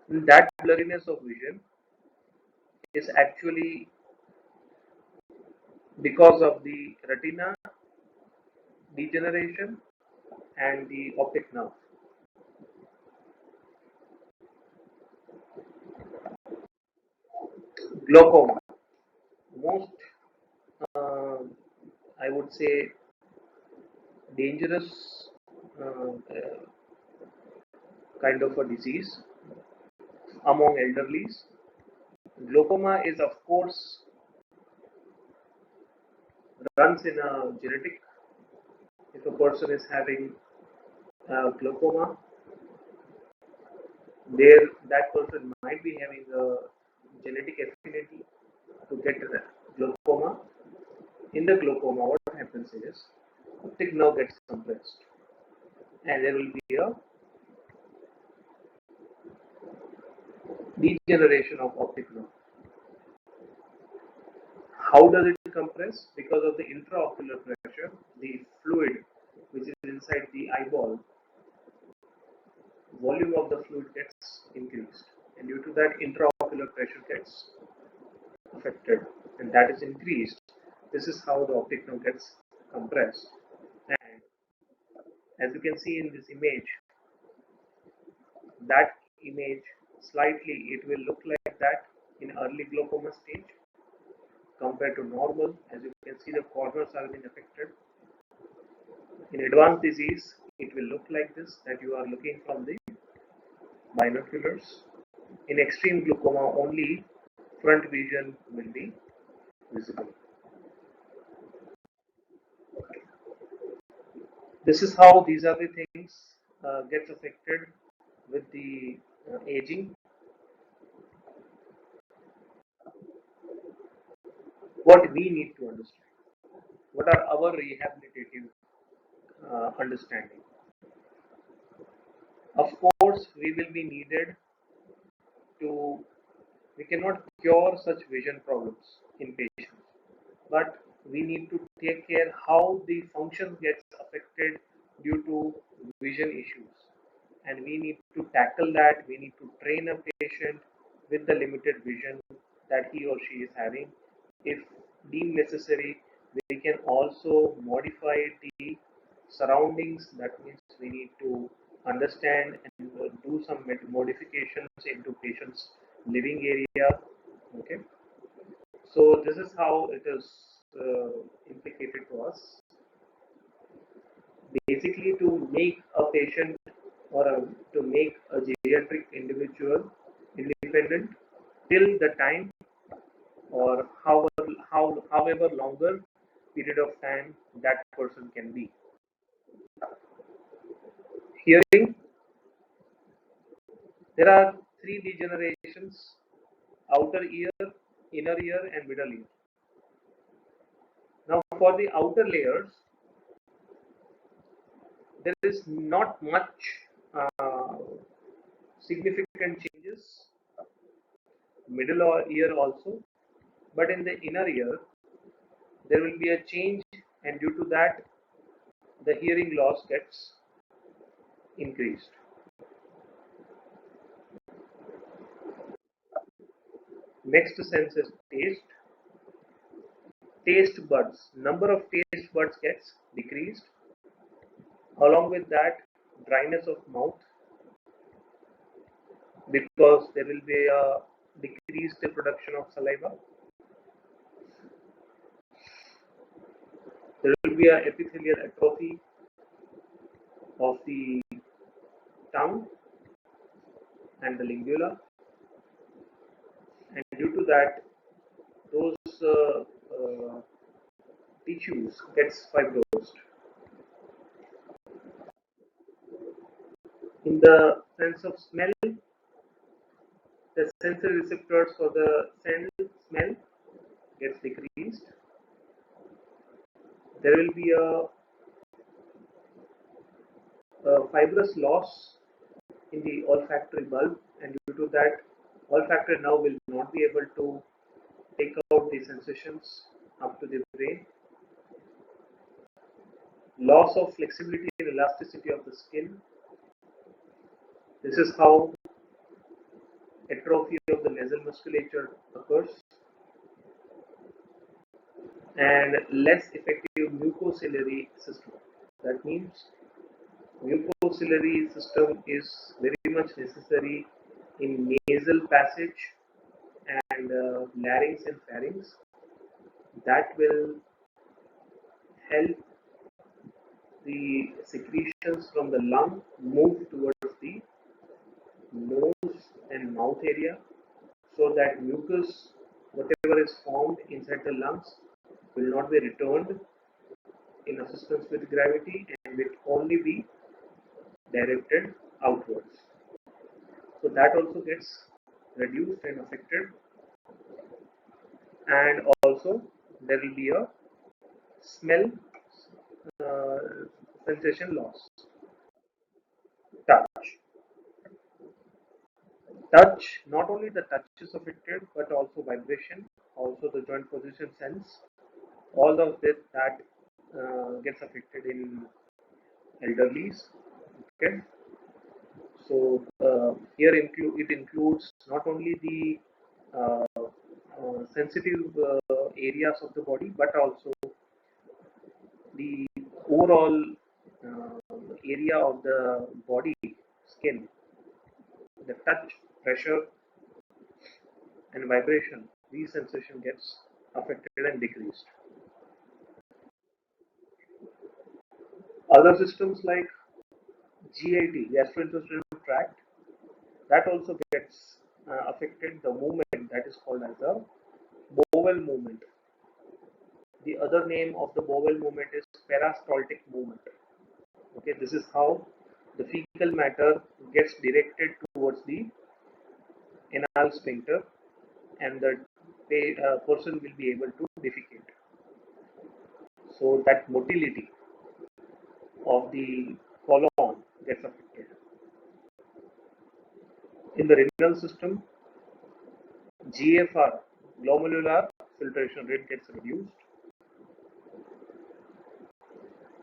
That blurriness of vision is actually because of the retina degeneration and the optic nerve. Glaucoma, most I would say dangerous kind of a disease among elderlies. Glaucoma is, of course, runs in a genetic. If a person is having glaucoma, that person might be having a genetic affinity to get glaucoma. In the glaucoma, what happens is optic nerve gets compressed, and there will be a Degeneration of optic nerve. How does it compress? Because of the intraocular pressure, the fluid which is inside the eyeball, volume of the fluid gets increased, and due to that intraocular pressure gets affected, and that is increased. This is how the optic nerve gets compressed. And as you can see in this image, that image slightly it will look like that in early glaucoma stage compared to normal. As you can see, the corners are being affected. In advanced disease, it will look like this, that you are looking from the binoculars. In extreme glaucoma, only front vision will be visible. This is how these are the things gets affected with the aging. What we need to understand, what are our rehabilitative understanding. Of course, we will be needed to, we cannot cure such vision problems in patients, but we need to take care how the function gets affected due to vision issues, and we need to tackle that. We need to train a patient with the limited vision that he or she is having. If deemed necessary, we can also modify the surroundings. That means we need to understand and do some modifications into patient's living area. Okay, so this is how it is implicated to us. Basically, to make a patient or to make a geriatric individual independent till the time or however longer period of time that person can be. Hearing, there are three degenerations: outer ear, inner ear, and middle ear. Now, for the outer layers, there is not much significant changes. Middle ear also, but in the inner ear, there will be a change, and due to that, the hearing loss gets increased. Next sense is taste. Taste buds, number of taste buds gets decreased. Along with that, dryness of mouth, because there will be a decreased production of saliva. There will be a epithelial atrophy of the tongue and the lingula, and due to that, those tissues gets fibrosed. In the sense of smell, the sensory receptors for the smell gets decreased. There will be a fibrous loss in the olfactory bulb, and due to that, olfactory nerve will not be able to take out the sensations up to the brain. Loss of flexibility and elasticity of the skin. This is how atrophy of the nasal musculature occurs. And less effective mucociliary system. That means mucociliary system is very much necessary in nasal passage and larynx and pharynx. That will help the secretions from the lung move towards the nose and mouth area, so that mucus, whatever is formed inside the lungs, will not be returned in assistance with gravity and will only be directed outwards. So that also gets reduced and affected, and also there will be a smell sensation loss. Touch. Touch, not only the touch is affected, but also vibration, also the joint position sense. All of this that gets affected in elderlies. Okay, so it includes not only the sensitive areas of the body, but also the overall area of the body, skin, the touch, pressure, and vibration. These sensation gets affected and decreased. Other systems like GIT, gastrointestinal tract, that also gets affected. The movement that is called as a bowel movement. The other name of the bowel movement is peristaltic movement. Okay, this is how the fecal matter gets directed towards the anal sphincter, and the person will be able to defecate. So that motility of the colon gets affected. In the renal system, GFR, glomerular filtration rate, gets reduced.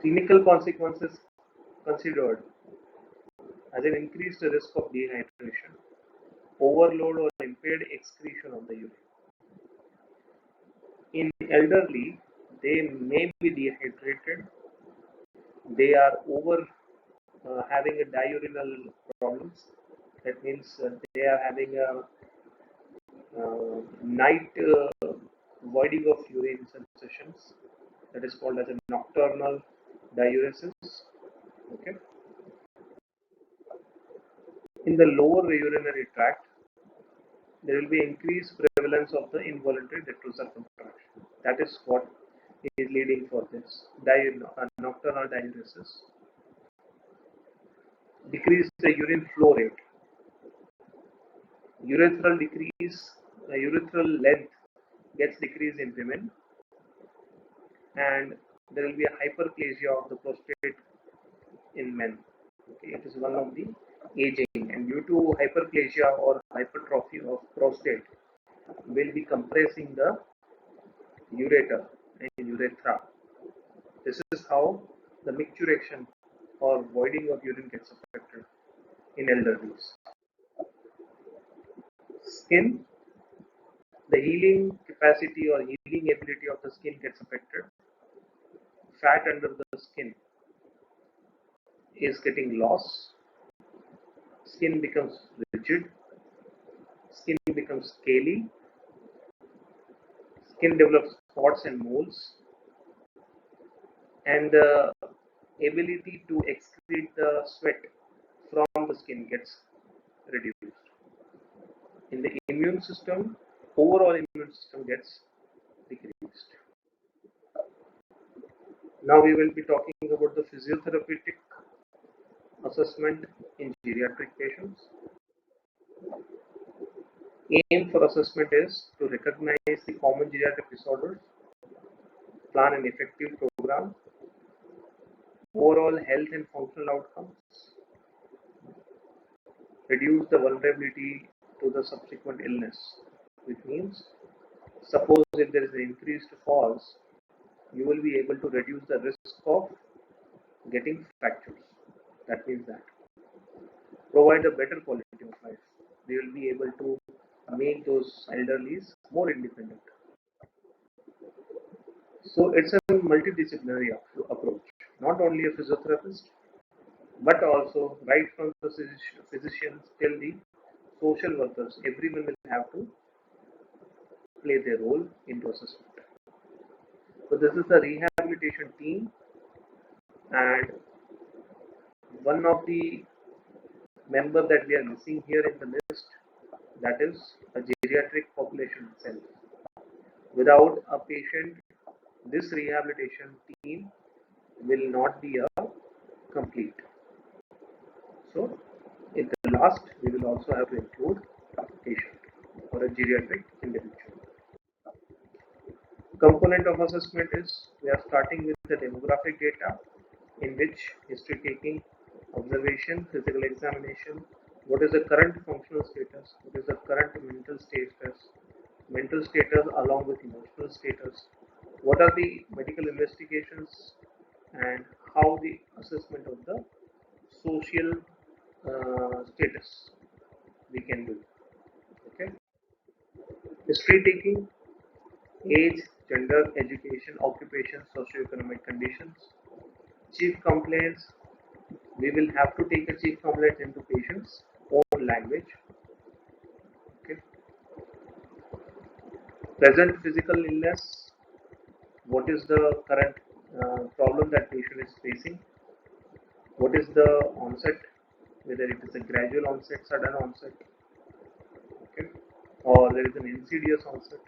Clinical consequences considered as an increased risk of dehydration, overload or impaired excretion of the urine. In elderly, they may be dehydrated, they are over having a diurnal problems. That means they are having a night voiding of urine sensations. That is called as a nocturnal diuresis. Okay. In the lower urinary tract, there will be increased prevalence of the involuntary detrusor contraction. That is what is leading for this nocturnal diuresis. Decrease the urine flow rate. Urethral decrease, urethral length gets decreased in women, and there will be a hyperplasia of the prostate in men. Okay, it is one of the aging, and due to hyperplasia or hypertrophy of prostate, will be compressing the ureter and urethra. This is how the micturition or voiding of urine gets affected in elderlies. Skin, the healing capacity or healing ability of the skin gets affected. Fat under the skin is getting lost. Skin becomes rigid. Skin becomes scaly. Skin develops spots and moles. And the ability to excrete the sweat from the skin gets reduced. In the immune system, overall immune system gets decreased. Now we will be talking about the physiotherapeutic assessment in geriatric patients. Aim for assessment is to recognize the common geriatric disorders, plan an effective program, overall health and functional outcomes, reduce the vulnerability to the subsequent illness, which means suppose if there is an increased falls, you will be able to reduce the risk of getting fractures. That means that provide a better quality of life. We will be able to make those elderlies more independent. So it's a multidisciplinary approach, not only a physiotherapist, but also right from the physicians till the social workers. Everyone will have to play their role into assessment. So this is the rehabilitation team, and one of the member that we are missing here in the list, that is a geriatric population itself. Without a patient, this rehabilitation team will not be a complete. So in the last, we will also have to include a patient or a geriatric individual. Component of assessment is we are starting with the demographic data, in which history taking, observation, physical examination, What is the current functional status? What is the current mental status? Mental status along with emotional status. What are the medical investigations and how the assessment of the social status we can do. Okay. History taking, age, gender, education, occupation, socioeconomic conditions. Chief complaints, we will have to take a chief complaint into patient's own language. Okay. Present physical illness, what is the current problem that patient is facing? What is the onset, whether it is a gradual onset, sudden onset, okay, or there is an insidious onset.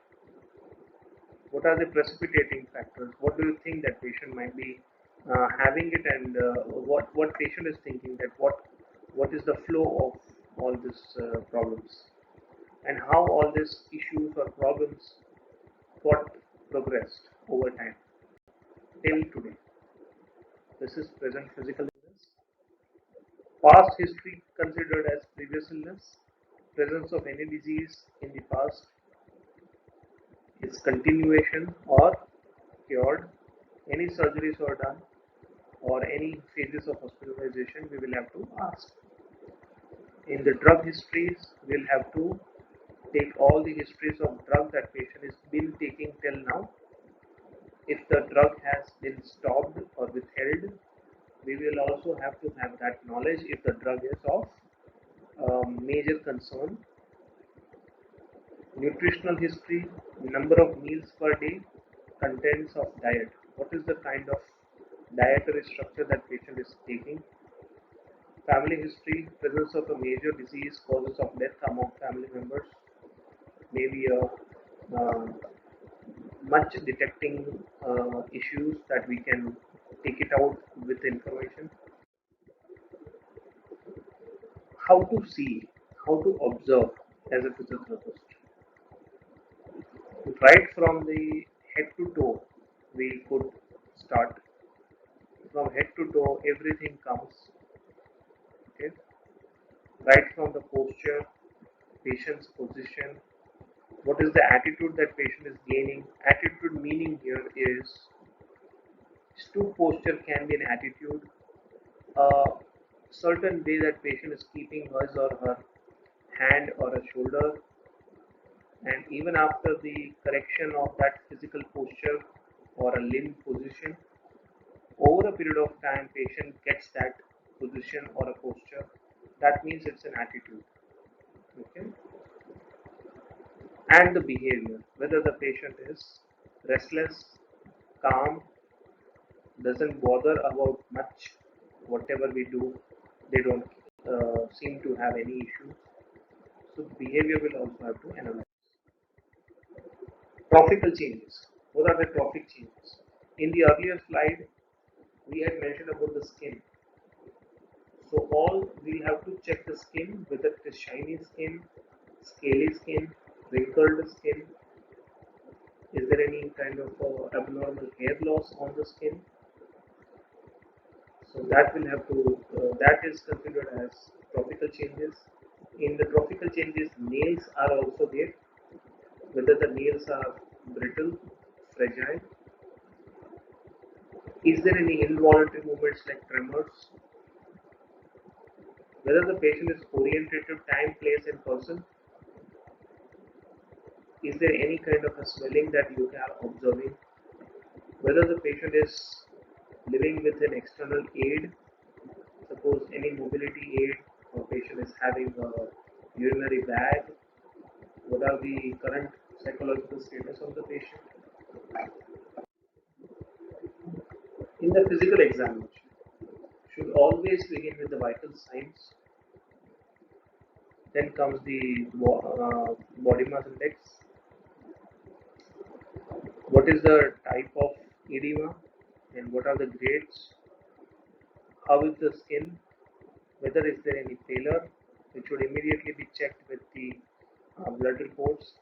What are the precipitating factors? What do you think that patient might be having it, and what patient is thinking that what is the flow of all these problems, and how all these issues or problems got progressed over time till today. This is present physical illness. Past history considered as previous illness. Presence of any disease in the past, its continuation or cured. Any surgeries were done or any phases of hospitalization, we will have to ask. In the drug histories, we'll have to take all the histories of drug that patient has been taking till now. If the drug has been stopped or withheld, we will also have to have that knowledge if the drug is of major concern. Nutritional history, number of meals per day, contents of diet. What is the kind of dietary structure that patient is taking? Family history, presence of a major disease, causes of death among family members, maybe a much detecting issues that we can take it out with information. How to see, how to observe as a physiotherapist. Right from the head to toe, we could start. From head to toe, everything comes. Okay, right from the posture, patient's position. What is the attitude that patient is gaining? Attitude meaning here is stoop posture can be an attitude. A certain way that patient is keeping his or her hand or a shoulder, and even after the correction of that physical posture or a limb position, over a period of time patient gets that position or a posture. That means it's an attitude. Okay. And the behavior, whether the patient is restless, calm, doesn't bother about much, whatever we do, they don't seem to have any issues. So behavior will also have to analyze. Trophical changes. What are the trophic changes? In the earlier slide, we had mentioned about the skin. So all we have to check the skin, whether it is shiny skin, scaly skin, wrinkled skin. Is there any kind of abnormal hair loss on the skin? So that will have to, that is considered as trophical changes. In the trophical changes, nails are also there. Whether the nails are brittle, fragile. Is there any involuntary movements like tremors? Whether the patient is oriented to time, place, and person. Is there any kind of a swelling that you are observing? Whether the patient is living with an external aid, suppose any mobility aid, or patient is having a urinary bag. What are the current psychological status of the patient? In the physical examination, should always begin with the vital signs. Then comes the body mass index. What is the type of edema and what are the grades? How is the skin? Whether is there any failure? It should immediately be checked with the blood reports.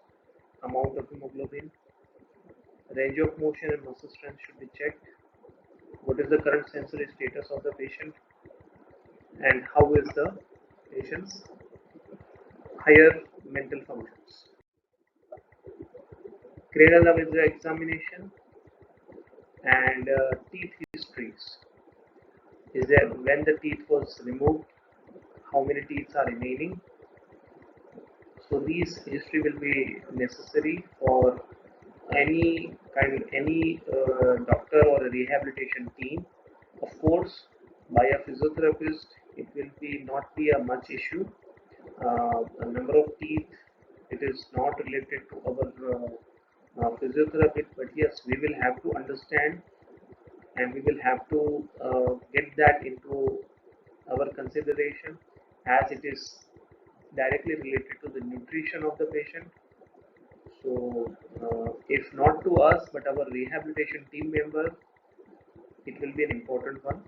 Amount of hemoglobin, range of motion and muscle strength should be checked. What is the current sensory status of the patient and how is the patient's higher mental functions. Cranial nerve examination and teeth histories. Is there when the teeth was removed, how many teeth are remaining? So these history will be necessary for any doctor or a rehabilitation team. Of course, by a physiotherapist, it will be not be a much issue. A number of teeth, it is not related to our physiotherapy, but yes, we will have to understand and we will have to get that into our consideration as it is directly related to the nutrition of the patient. So, if not to us but our rehabilitation team member, it will be an important one.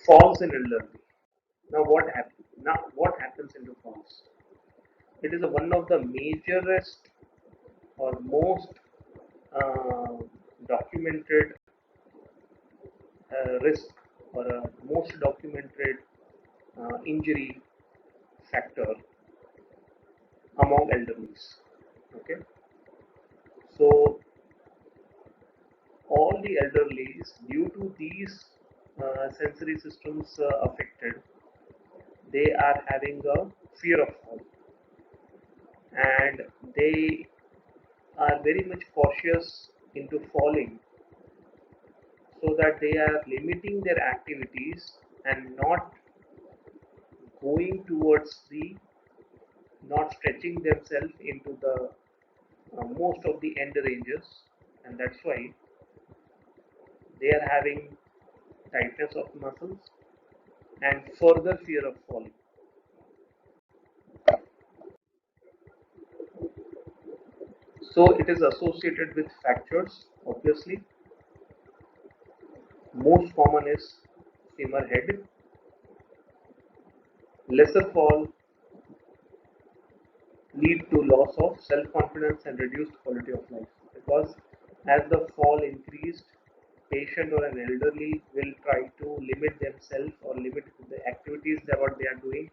Falls in elderly. Now, what happens? Now, what happens into falls? It is one of the majorest or most uh, documented risk or most documented injury factor among elderlies. Okay, so all the elderlies, due to these sensory systems affected, they are having a fear of fall, and they are very much cautious into falling, so that they are limiting their activities and not going towards the not stretching themselves into the most of the end ranges, and that's why they are having tightness of muscles and further fear of falling. So it is associated with fractures. Obviously, most common is femur head. Lesser fall lead to loss of self-confidence and reduced quality of life, because as the fall increased, patient or an elderly will try to limit themselves or limit the activities that what they are doing,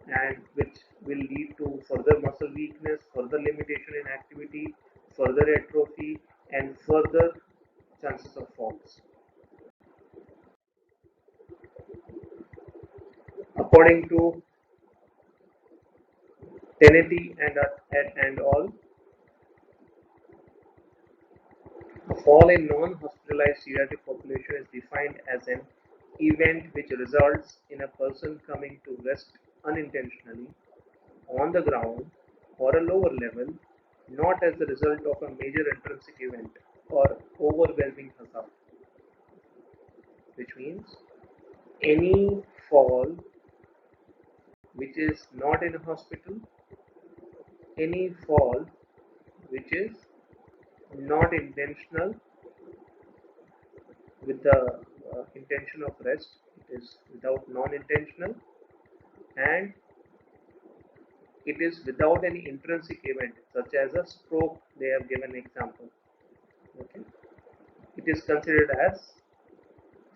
and which will lead to further muscle weakness, further limitation in activity, further atrophy, and further chances of falls. According to Tenety and all, a fall in non-hospitalized geriatric population is defined as an event which results in a person coming to rest unintentionally on the ground or a lower level, not as the result of a major intrinsic event or overwhelming hazard, which means any fall which is not in a hospital, any fall which is not intentional with the intention of rest, it is without non-intentional, and it is without any intrinsic event such as a stroke. They have given example. Okay, it is considered as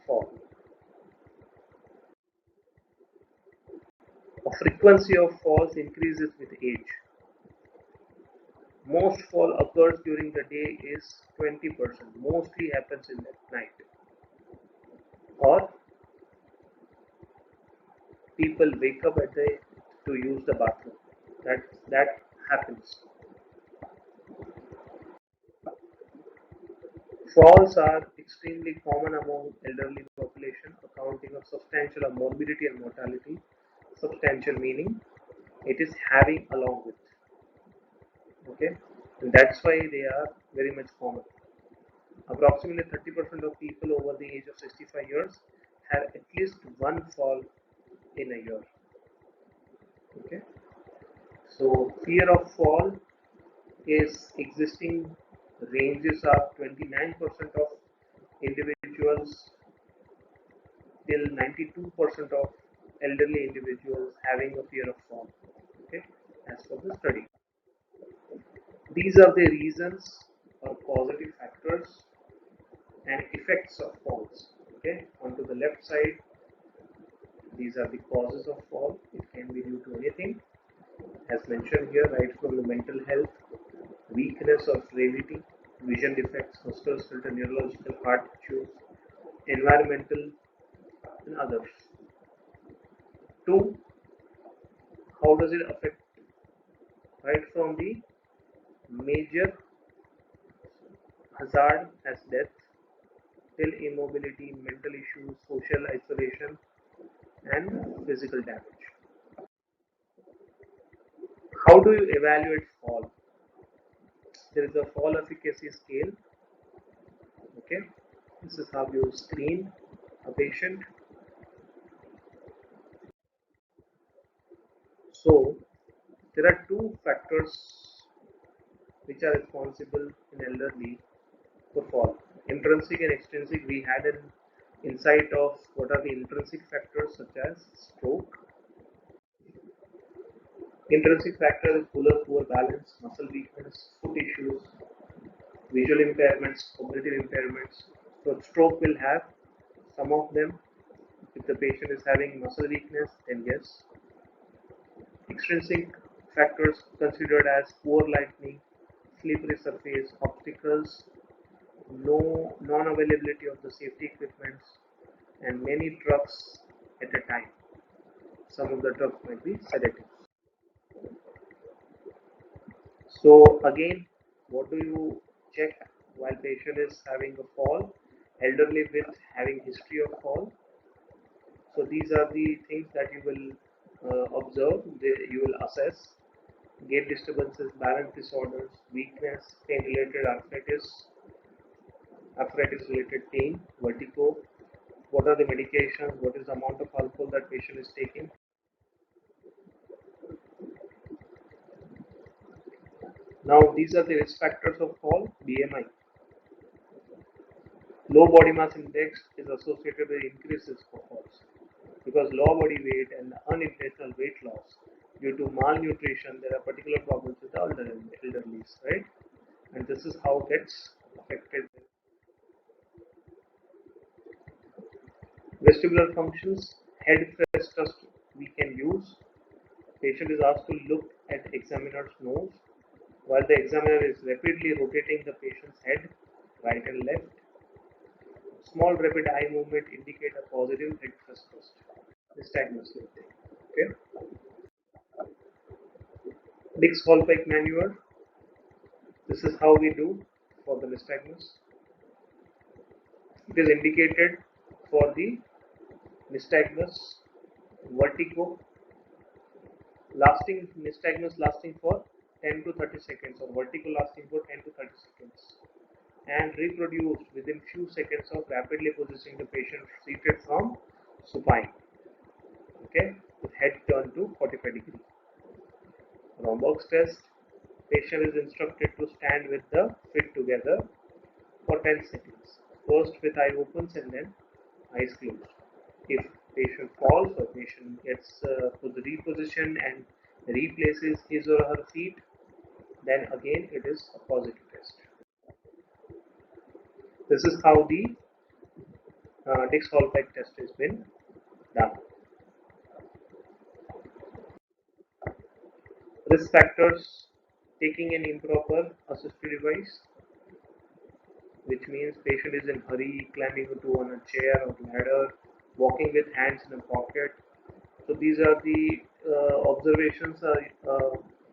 fall. A frequency of falls increases with age. Most fall occurs during the day is 20%. Mostly happens in the night, or people wake up at the to use the bathroom. That happens. Falls are extremely common among elderly population, accounting of substantial morbidity and mortality. Substantial meaning it is having along with. Okay, and that's why they are very much common. Approximately 30% of people over the age of 65 years have at least one fall in a year. Okay, so fear of fall is existing. Ranges are 29% of individuals till 92% of elderly individuals having a fear of fall. Okay, as per the study. These are the reasons or causative factors and effects of falls. Okay, onto the left side, these These are the causes of fall. It can be due to anything, as mentioned here, right from the mental health, weakness or frailty, vision defects, musculoskeletal, neurological, heart issues, environmental, and others. Two, how does it affect? Right from the major hazard as death till immobility, mental issues, social isolation, and physical damage. How do you evaluate fall? There is a fall efficacy scale. Okay, this is how you screen a patient. So there are two factors which are responsible in elderly for fall. Intrinsic and extrinsic. We had an insight of what are the intrinsic factors such as stroke. Intrinsic factor is poor balance, muscle weakness, foot issues, visual impairments, cognitive impairments. So stroke will have some of them. If the patient is having muscle weakness, then yes. Extrinsic factors considered as poor lighting, slippery surface, obstacles, no non-availability of the safety equipments, and many drugs at a time. Some of the drugs might be sedatives. So again, what do you check while patient is having a fall? Elderly with having history of fall. So these are the things that you will observe, you will assess. Gait disturbances, balance disorders, weakness, pain-related arthritis, arthritis-related pain, vertigo. What are the medications? What is the amount of alcohol that patient is taking? Now these are the risk factors of fall. BMI. Low body mass index is associated with increased risk of falls because low body weight and unintentional weight loss due to malnutrition, there are particular problems with the elderly, right? And this is how it gets affected. Vestibular functions, head press test we can use. Patient is asked to look at examiner's nose while the examiner is rapidly rotating the patient's head right and left. Small rapid eye movement indicate a positive head thrust test. Nystagmus. Okay. Dix-Hallpike maneuver. This is how we do for the nystagmus. It is indicated for the nystagmus, vertigo, nystagmus lasting for 10 to 30 seconds or vertigo lasting for 10 to 30 seconds and reproduced within few seconds of rapidly positioning the patient seated from supine, okay, with head turned to 45 degrees. Rombox test, patient is instructed to stand with the feet together for 10 seconds, first with eye opens and then eyes closed. If patient falls or patient gets repositioned and replaces his or her feet, then again it is a positive test. This is how the Dix-Hallpike test has been done. Risk factors: taking an improper assistive device, which means patient is in hurry, climbing into on a chair or ladder, walking with hands in a pocket. So these are the observations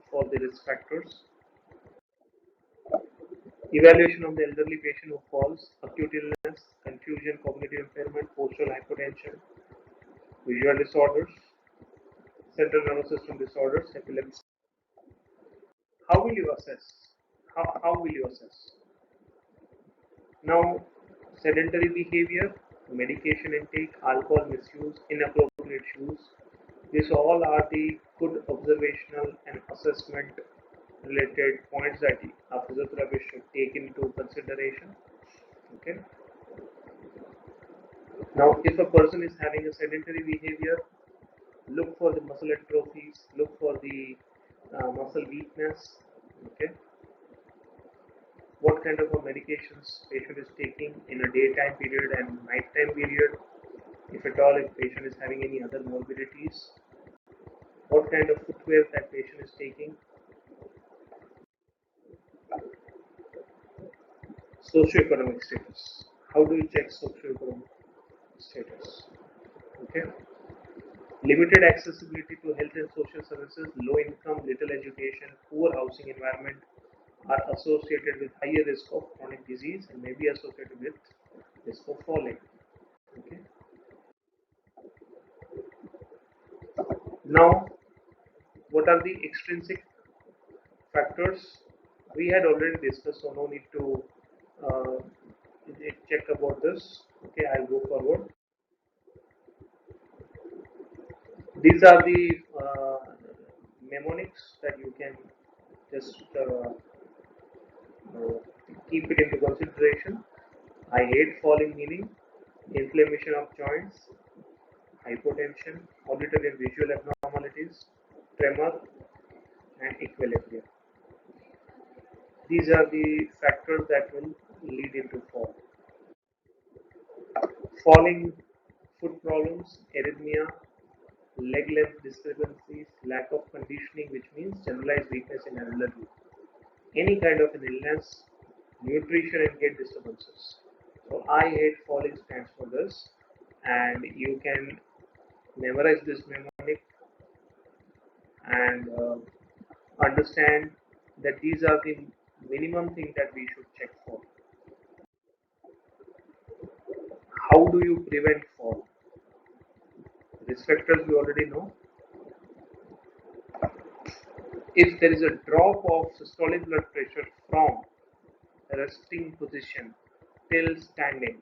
for the risk factors. Evaluation of the elderly patient who falls: acute illness, confusion, cognitive impairment, postural hypotension, visual disorders, central nervous system disorders, epilepsy. How will you assess? How will you assess? Now, sedentary behavior, medication intake, alcohol misuse, inappropriate shoes. These all are the good observational and assessment related points that a physiotherapist should take into consideration. Okay. Now, if a person is having a sedentary behavior, look for the muscle atrophies, look for the muscle weakness. Okay. What kind of medications patient is taking in a daytime period and nighttime period. If at all, if patient is having any other morbidities, what kind of footwear that patient is taking. Socioeconomic status. How do you check socioeconomic status? Okay. Limited accessibility to health and social services, low income, little education, poor housing environment are associated with higher risk of chronic disease and may be associated with risk of falling. Okay. Now, what are the extrinsic factors? We had already discussed, so no need to uh, check about this. Okay, I'll go forward. These are the mnemonics that you can just keep it into consideration. I hate falling, meaning inflammation of joints, hypotension, auditory and visual abnormalities, tremor, and equilibria. These are the factors that will lead into fall. Falling, foot problems, arrhythmia, leg length discrepancies, lack of conditioning, which means generalized weakness in elderly. Any kind of an illness, nutrition and gait disturbances. So I hate falling stands for this, and you can memorize this mnemonic and understand that these are the minimum thing that we should check for. How do you prevent fall? Risk factors we already know. If there is a drop of systolic blood pressure from resting position till standing,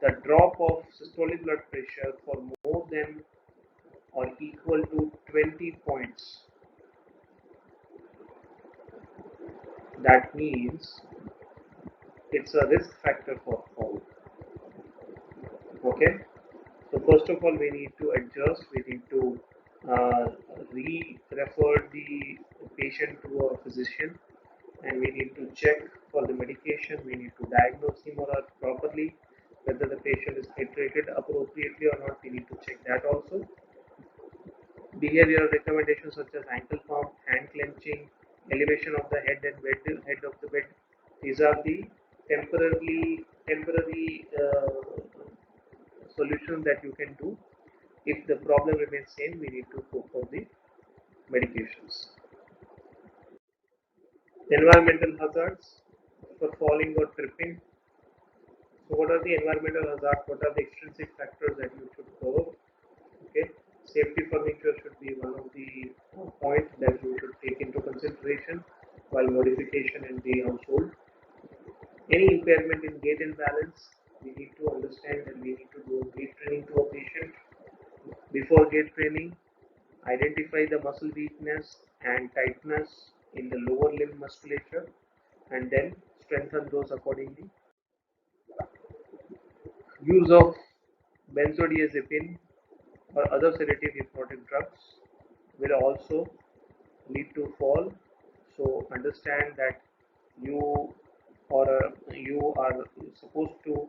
the drop of systolic blood pressure for more than or equal to 20 points, that means it's a risk factor for fall. Okay, so first of all, we need to adjust, we need to uh, refer the patient to a physician, and we need to check for the medication. We need to diagnose him or her properly, whether the patient is hydrated appropriately or not. We need to check that also. Behavioral recommendations such as ankle pump, hand clenching, elevation of the head and head of the bed. These are the temporary solutions that you can do. If the problem remains same, we need to go for the medications. Environmental hazards for falling or tripping. So what are the environmental hazards? What are the extrinsic factors that you should cover? Okay, safety furniture should be one of the points that you should take into consideration while modification in the household. Any impairment in gait and balance, we need to understand and we need to do gait training to a patient. Before gait training, identify the muscle weakness and tightness in the lower limb musculature and then strengthen those accordingly. Use of benzodiazepine or other sedative hypnotic drugs will also lead to fall. So understand that you you are supposed to,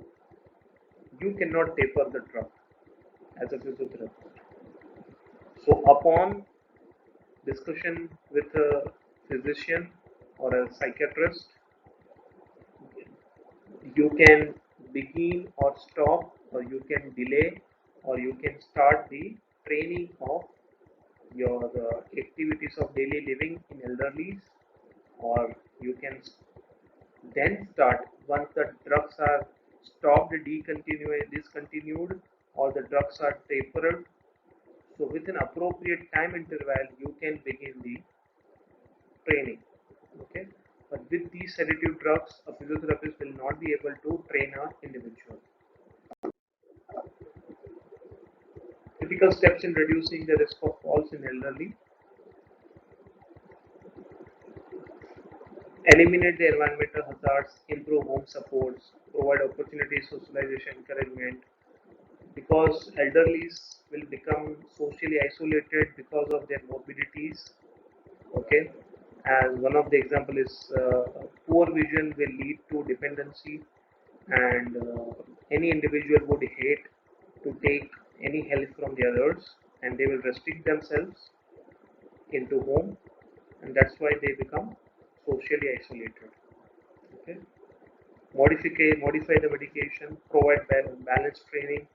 you cannot taper the drug as a physiotherapist. So upon discussion with a physician or a psychiatrist, you can begin or stop, or you can delay, or you can start the training of your activities of daily living in elderlies, or you can then start once the drugs are stopped, discontinued, or the drugs are tapered. So with an appropriate time interval, you can begin the training. Okay, but with these sedative drugs, a physiotherapist will not be able to train an individual. Critical steps in reducing the risk of falls in elderly: eliminate the environmental hazards, improve home supports, provide opportunities, socialization, encouragement. Because elderlies will become socially isolated because of their morbidities. Okay, as one of the example is poor vision will lead to dependency, and any individual would hate to take any help from the others, and they will restrict themselves into home, and that's why they become socially isolated. Okay. Modify the medication, provide balance training,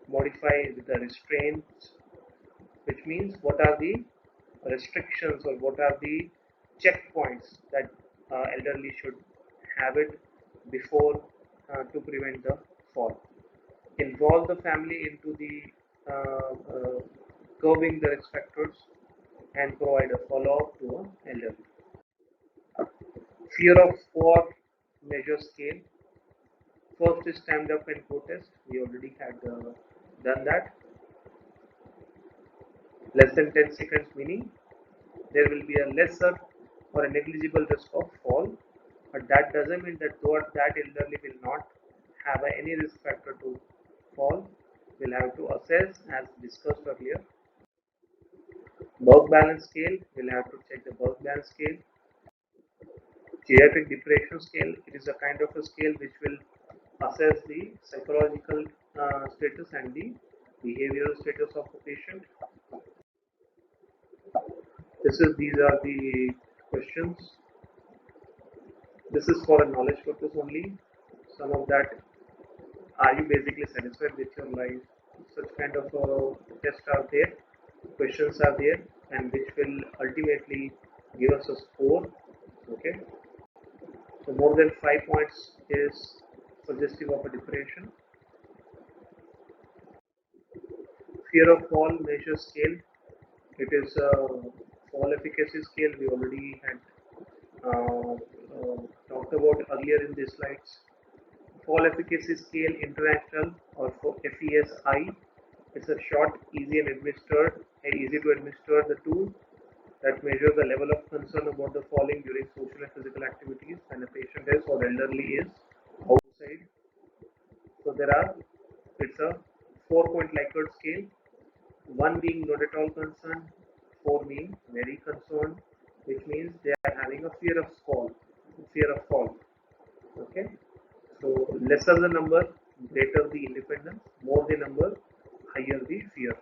modify the restraints, which means what are the restrictions or what are the checkpoints that elderly should have it before to prevent the fall. Involve the family into the curbing the risk factors and provide a follow-up to an elderly. Fear of fall measure scale. First is stand up and protest. We already had done that. Less than 10 seconds, meaning there will be a lesser or a negligible risk of fall, but that doesn't mean that that elderly will not have any risk factor to fall. We'll have to assess as discussed earlier. Work balance scale, we'll have to check the work balance scale. Geriatric depression scale, it is a kind of a scale which will assess the psychological status and the behavioral status of the patient. These are the questions. This is for a knowledge purpose only. Some of that, are you basically satisfied with your life? Such kind of tests are there, questions are there, and which will ultimately give us a score. Okay, so more than 5 points is suggestive of a depression. Fear of fall measure scale. It is a fall efficacy scale. We already had talked about earlier in these slides. Fall efficacy scale international, or for FESI. It's a short, easy easy to administer the tool that measures the level of concern about the falling during social and physical activities when a patient is or elderly is outside. So it's a 4-point Likert scale. 1 being not at all concerned, 4 being very concerned, which means they are having a fear of fall. Okay. So lesser the number, greater the independence, more the number, higher the fear.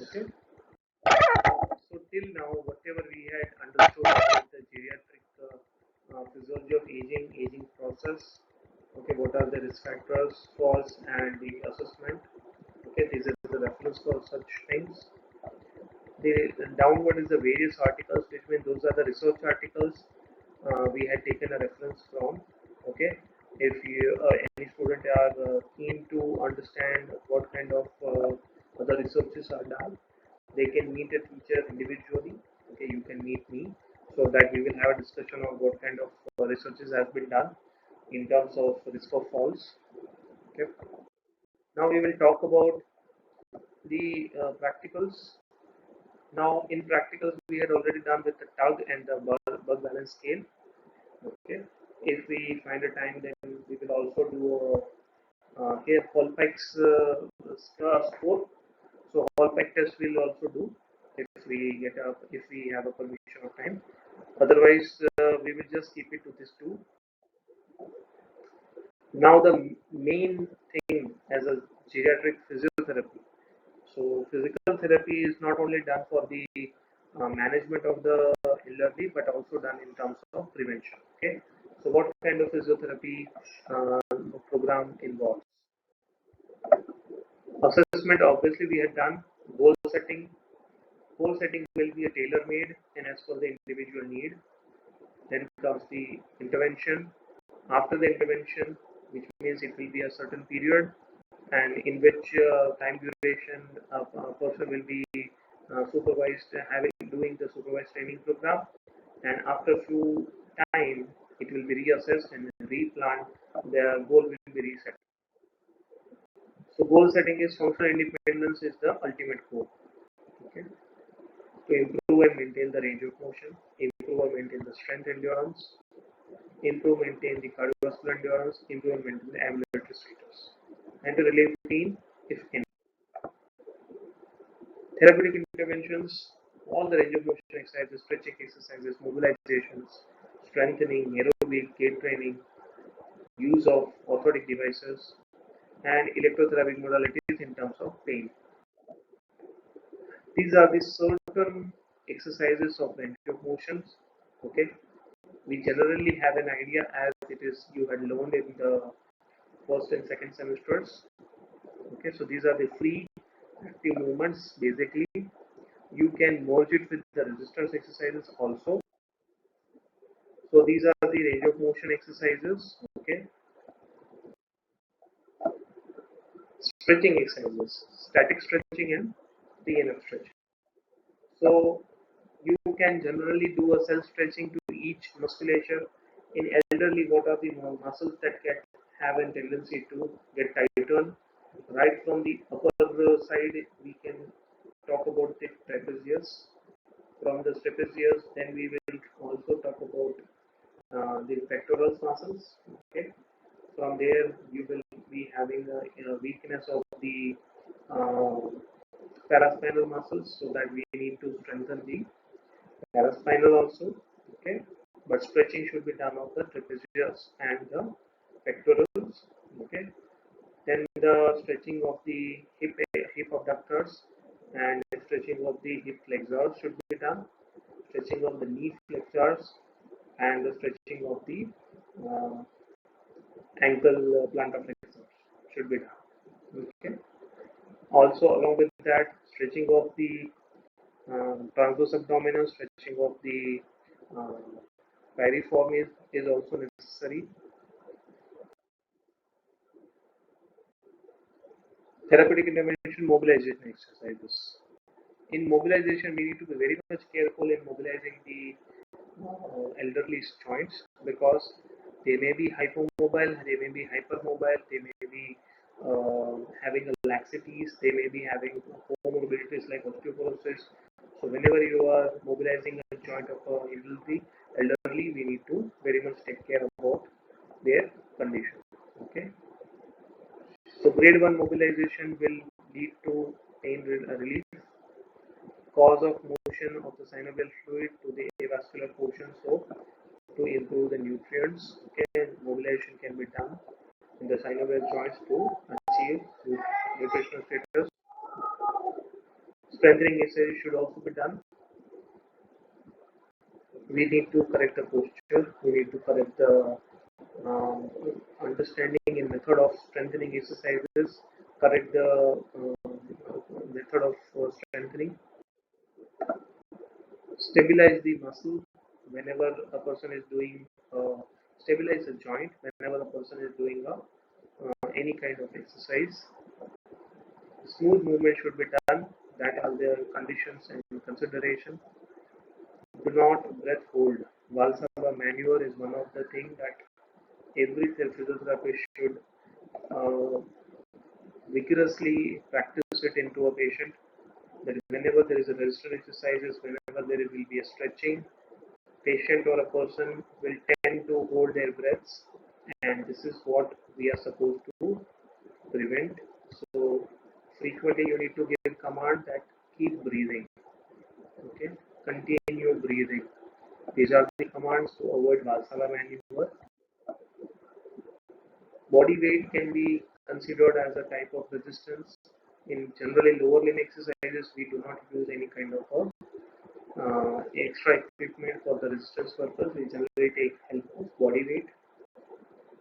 Okay. So till now, whatever we had understood about the geriatric physiology of aging process. Okay, what are the risk factors, falls, and the assessment. Okay, this is the reference for such things. The downward is the various articles, which means those are the research articles we had taken a reference from. Okay, if you any student are keen to understand what kind of other researches are done, they can meet a teacher individually. Okay, you can meet me so that we will have a discussion on what kind of researches has been done in terms of risk of falls. Okay, now we will talk about the practicals. Now, in practicals, we had already done with the tug and the bug balance scale. Okay, if we find a time, then we will also do here Hallpike's score. So Hallpike test we'll also do if we have a permission of time. Otherwise, we will just keep it to these two. Now, the main thing as a geriatric physiotherapy. So physical therapy is not only done for the management of the elderly, but also done in terms of prevention. Okay. So what kind of physiotherapy program involves? Assessment, obviously we had done. Goal setting. Goal setting will be a tailor-made and as per the individual need. Then comes the intervention. After the intervention, which means it will be a certain period, and in which time duration a person will be supervised, doing the supervised training program, and after a few time it will be reassessed and replanned. The goal will be reset. So goal setting is functional independence is the ultimate goal. Okay. To improve and maintain the range of motion, improve and maintain the strength endurance, improve and maintain the cardiovascular endurance, improve and maintain the ambulatory status, and to relieve pain if any. Therapeutic interventions, all the range of motion exercises, stretching exercises, mobilizations, strengthening, aerobic, gait training, use of orthotic devices, and electrotherapy modalities in terms of pain. These are the certain exercises of range of motions. Okay, we generally have an idea as it is you had learned in the first and second semesters. Okay, so these are the free active movements. Basically, you can merge it with the resistance exercises also. So these are the range of motion exercises. Okay, stretching exercises, static stretching and TNF stretching. So you can generally do a self stretching to each musculature. In elderly, what are the muscles that can have a tendency to get tightened? Right from the upper side, we can talk about the trapezius. From the trapezius, then we will also talk about the pectoral muscles. Okay. From there, you will be having a weakness of the uh, paraspinal muscles, so that we need to strengthen the paraspinal also. Okay, but stretching should be done of the trapezius and the pectorals. Okay, then the stretching of the hip abductors and stretching of the hip flexors should be done. Stretching of the knee flexors and the stretching of the uh, ankle plantar flexors should be done. Okay. Also, along with that, stretching of the transverse abdominal, stretching of the uh, piriform is also necessary. Therapeutic intervention mobilization exercises. In mobilization, we need to be very much careful in mobilizing the elderly joints, because they may be hypomobile, they may be hypermobile, they may be having laxities, they may be having comorbidities like osteoporosis. So whenever you are mobilizing a joint of elderly, we need to very much take care about their condition. Okay. So grade 1 mobilization will lead to pain relief. Cause of motion of the synovial fluid to the avascular portion, so to improve the nutrients. Okay, mobilization can be done in the synovial joints to achieve nutritional status. Strengthening exercise should also be done. We need to correct the posture. We need to correct the understanding in method of strengthening exercises. Correct the method of strengthening. Stabilize the muscle whenever a person is doing stabilize the joint whenever a person is doing any kind of exercise. Smooth movement should be done. That are the conditions and consideration. Do not breath hold. Valsalva maneuver is one of the things that every physiotherapist should uh, vigorously practice it into a patient. That whenever there is a resistance exercises, whenever there will be a stretching, patient or a person will tend to hold their breaths, and this is what we are supposed to prevent. So frequently you need to give command that keep breathing. Okay, continue breathing. These are the commands to avoid Valsalva maneuver. Body weight can be considered as a type of resistance. In generally lower limb exercises, we do not use any kind of extra equipment for the resistance purpose. We generally take help of body weight.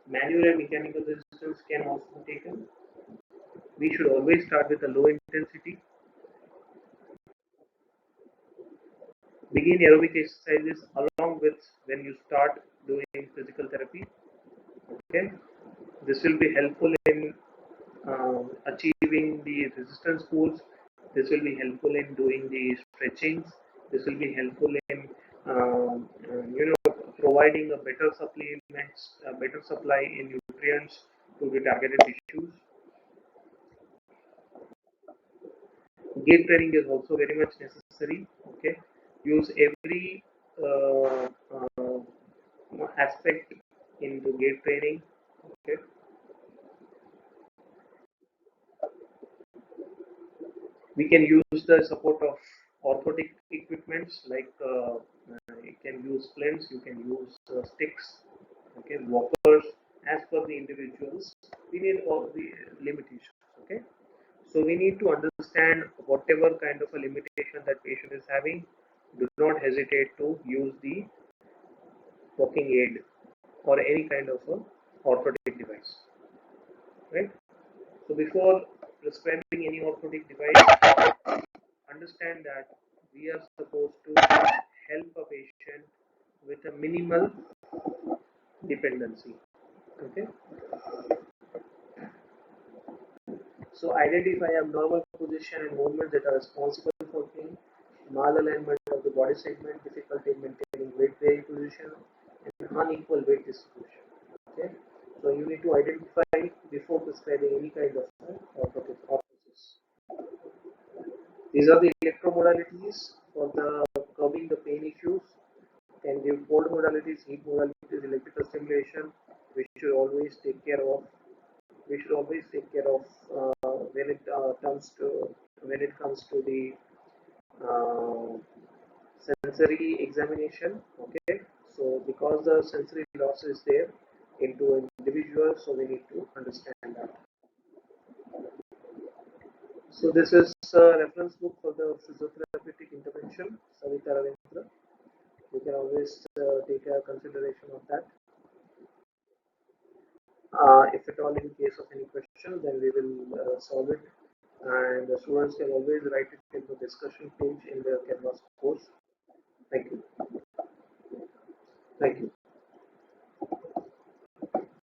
Manual and mechanical resistance can also be taken. We should always start with a low intensity. Begin aerobic exercises along with when you start doing physical therapy. Okay, this will be helpful in achieving the resistance pulls. This will be helpful in doing the stretchings. This will be helpful in providing a better supplements, a better supply in nutrients to the targeted tissues. Gait training is also very much necessary. Okay, use every aspect into gait training. Okay, we can use the support of orthotic equipments like you can use splints, you can use sticks, okay, walkers, as per the individuals, we need all the limitations. Okay, so we need to understand whatever kind of a limitation that patient is having. Do not hesitate to use the walking aid or any kind of a orthotic device, right? So before prescribing any orthotic device, understand that we are supposed to help a patient with a minimal dependency. Okay, so identify abnormal position and movements that are responsible for pain, malalignment of the body segment, difficulty in maintaining weight bearing position, and unequal weight distribution. Okay, so you need to identify before prescribing any kind of orthosis. These are the electromodalities for the curbing the pain issues. Can give cold modalities, heat modalities, electrical stimulation. We should always take care of. We should always take care of when it comes to the uh, sensory examination. Okay, so because the sensory loss is there into an individual, so we need to understand that. So this is a reference book for the physiotherapeutic intervention, Savita Ravindra. You can always take a consideration of that. If at all in case of any question, then we will solve it. And the students can always write it in the discussion page in their Canvas course.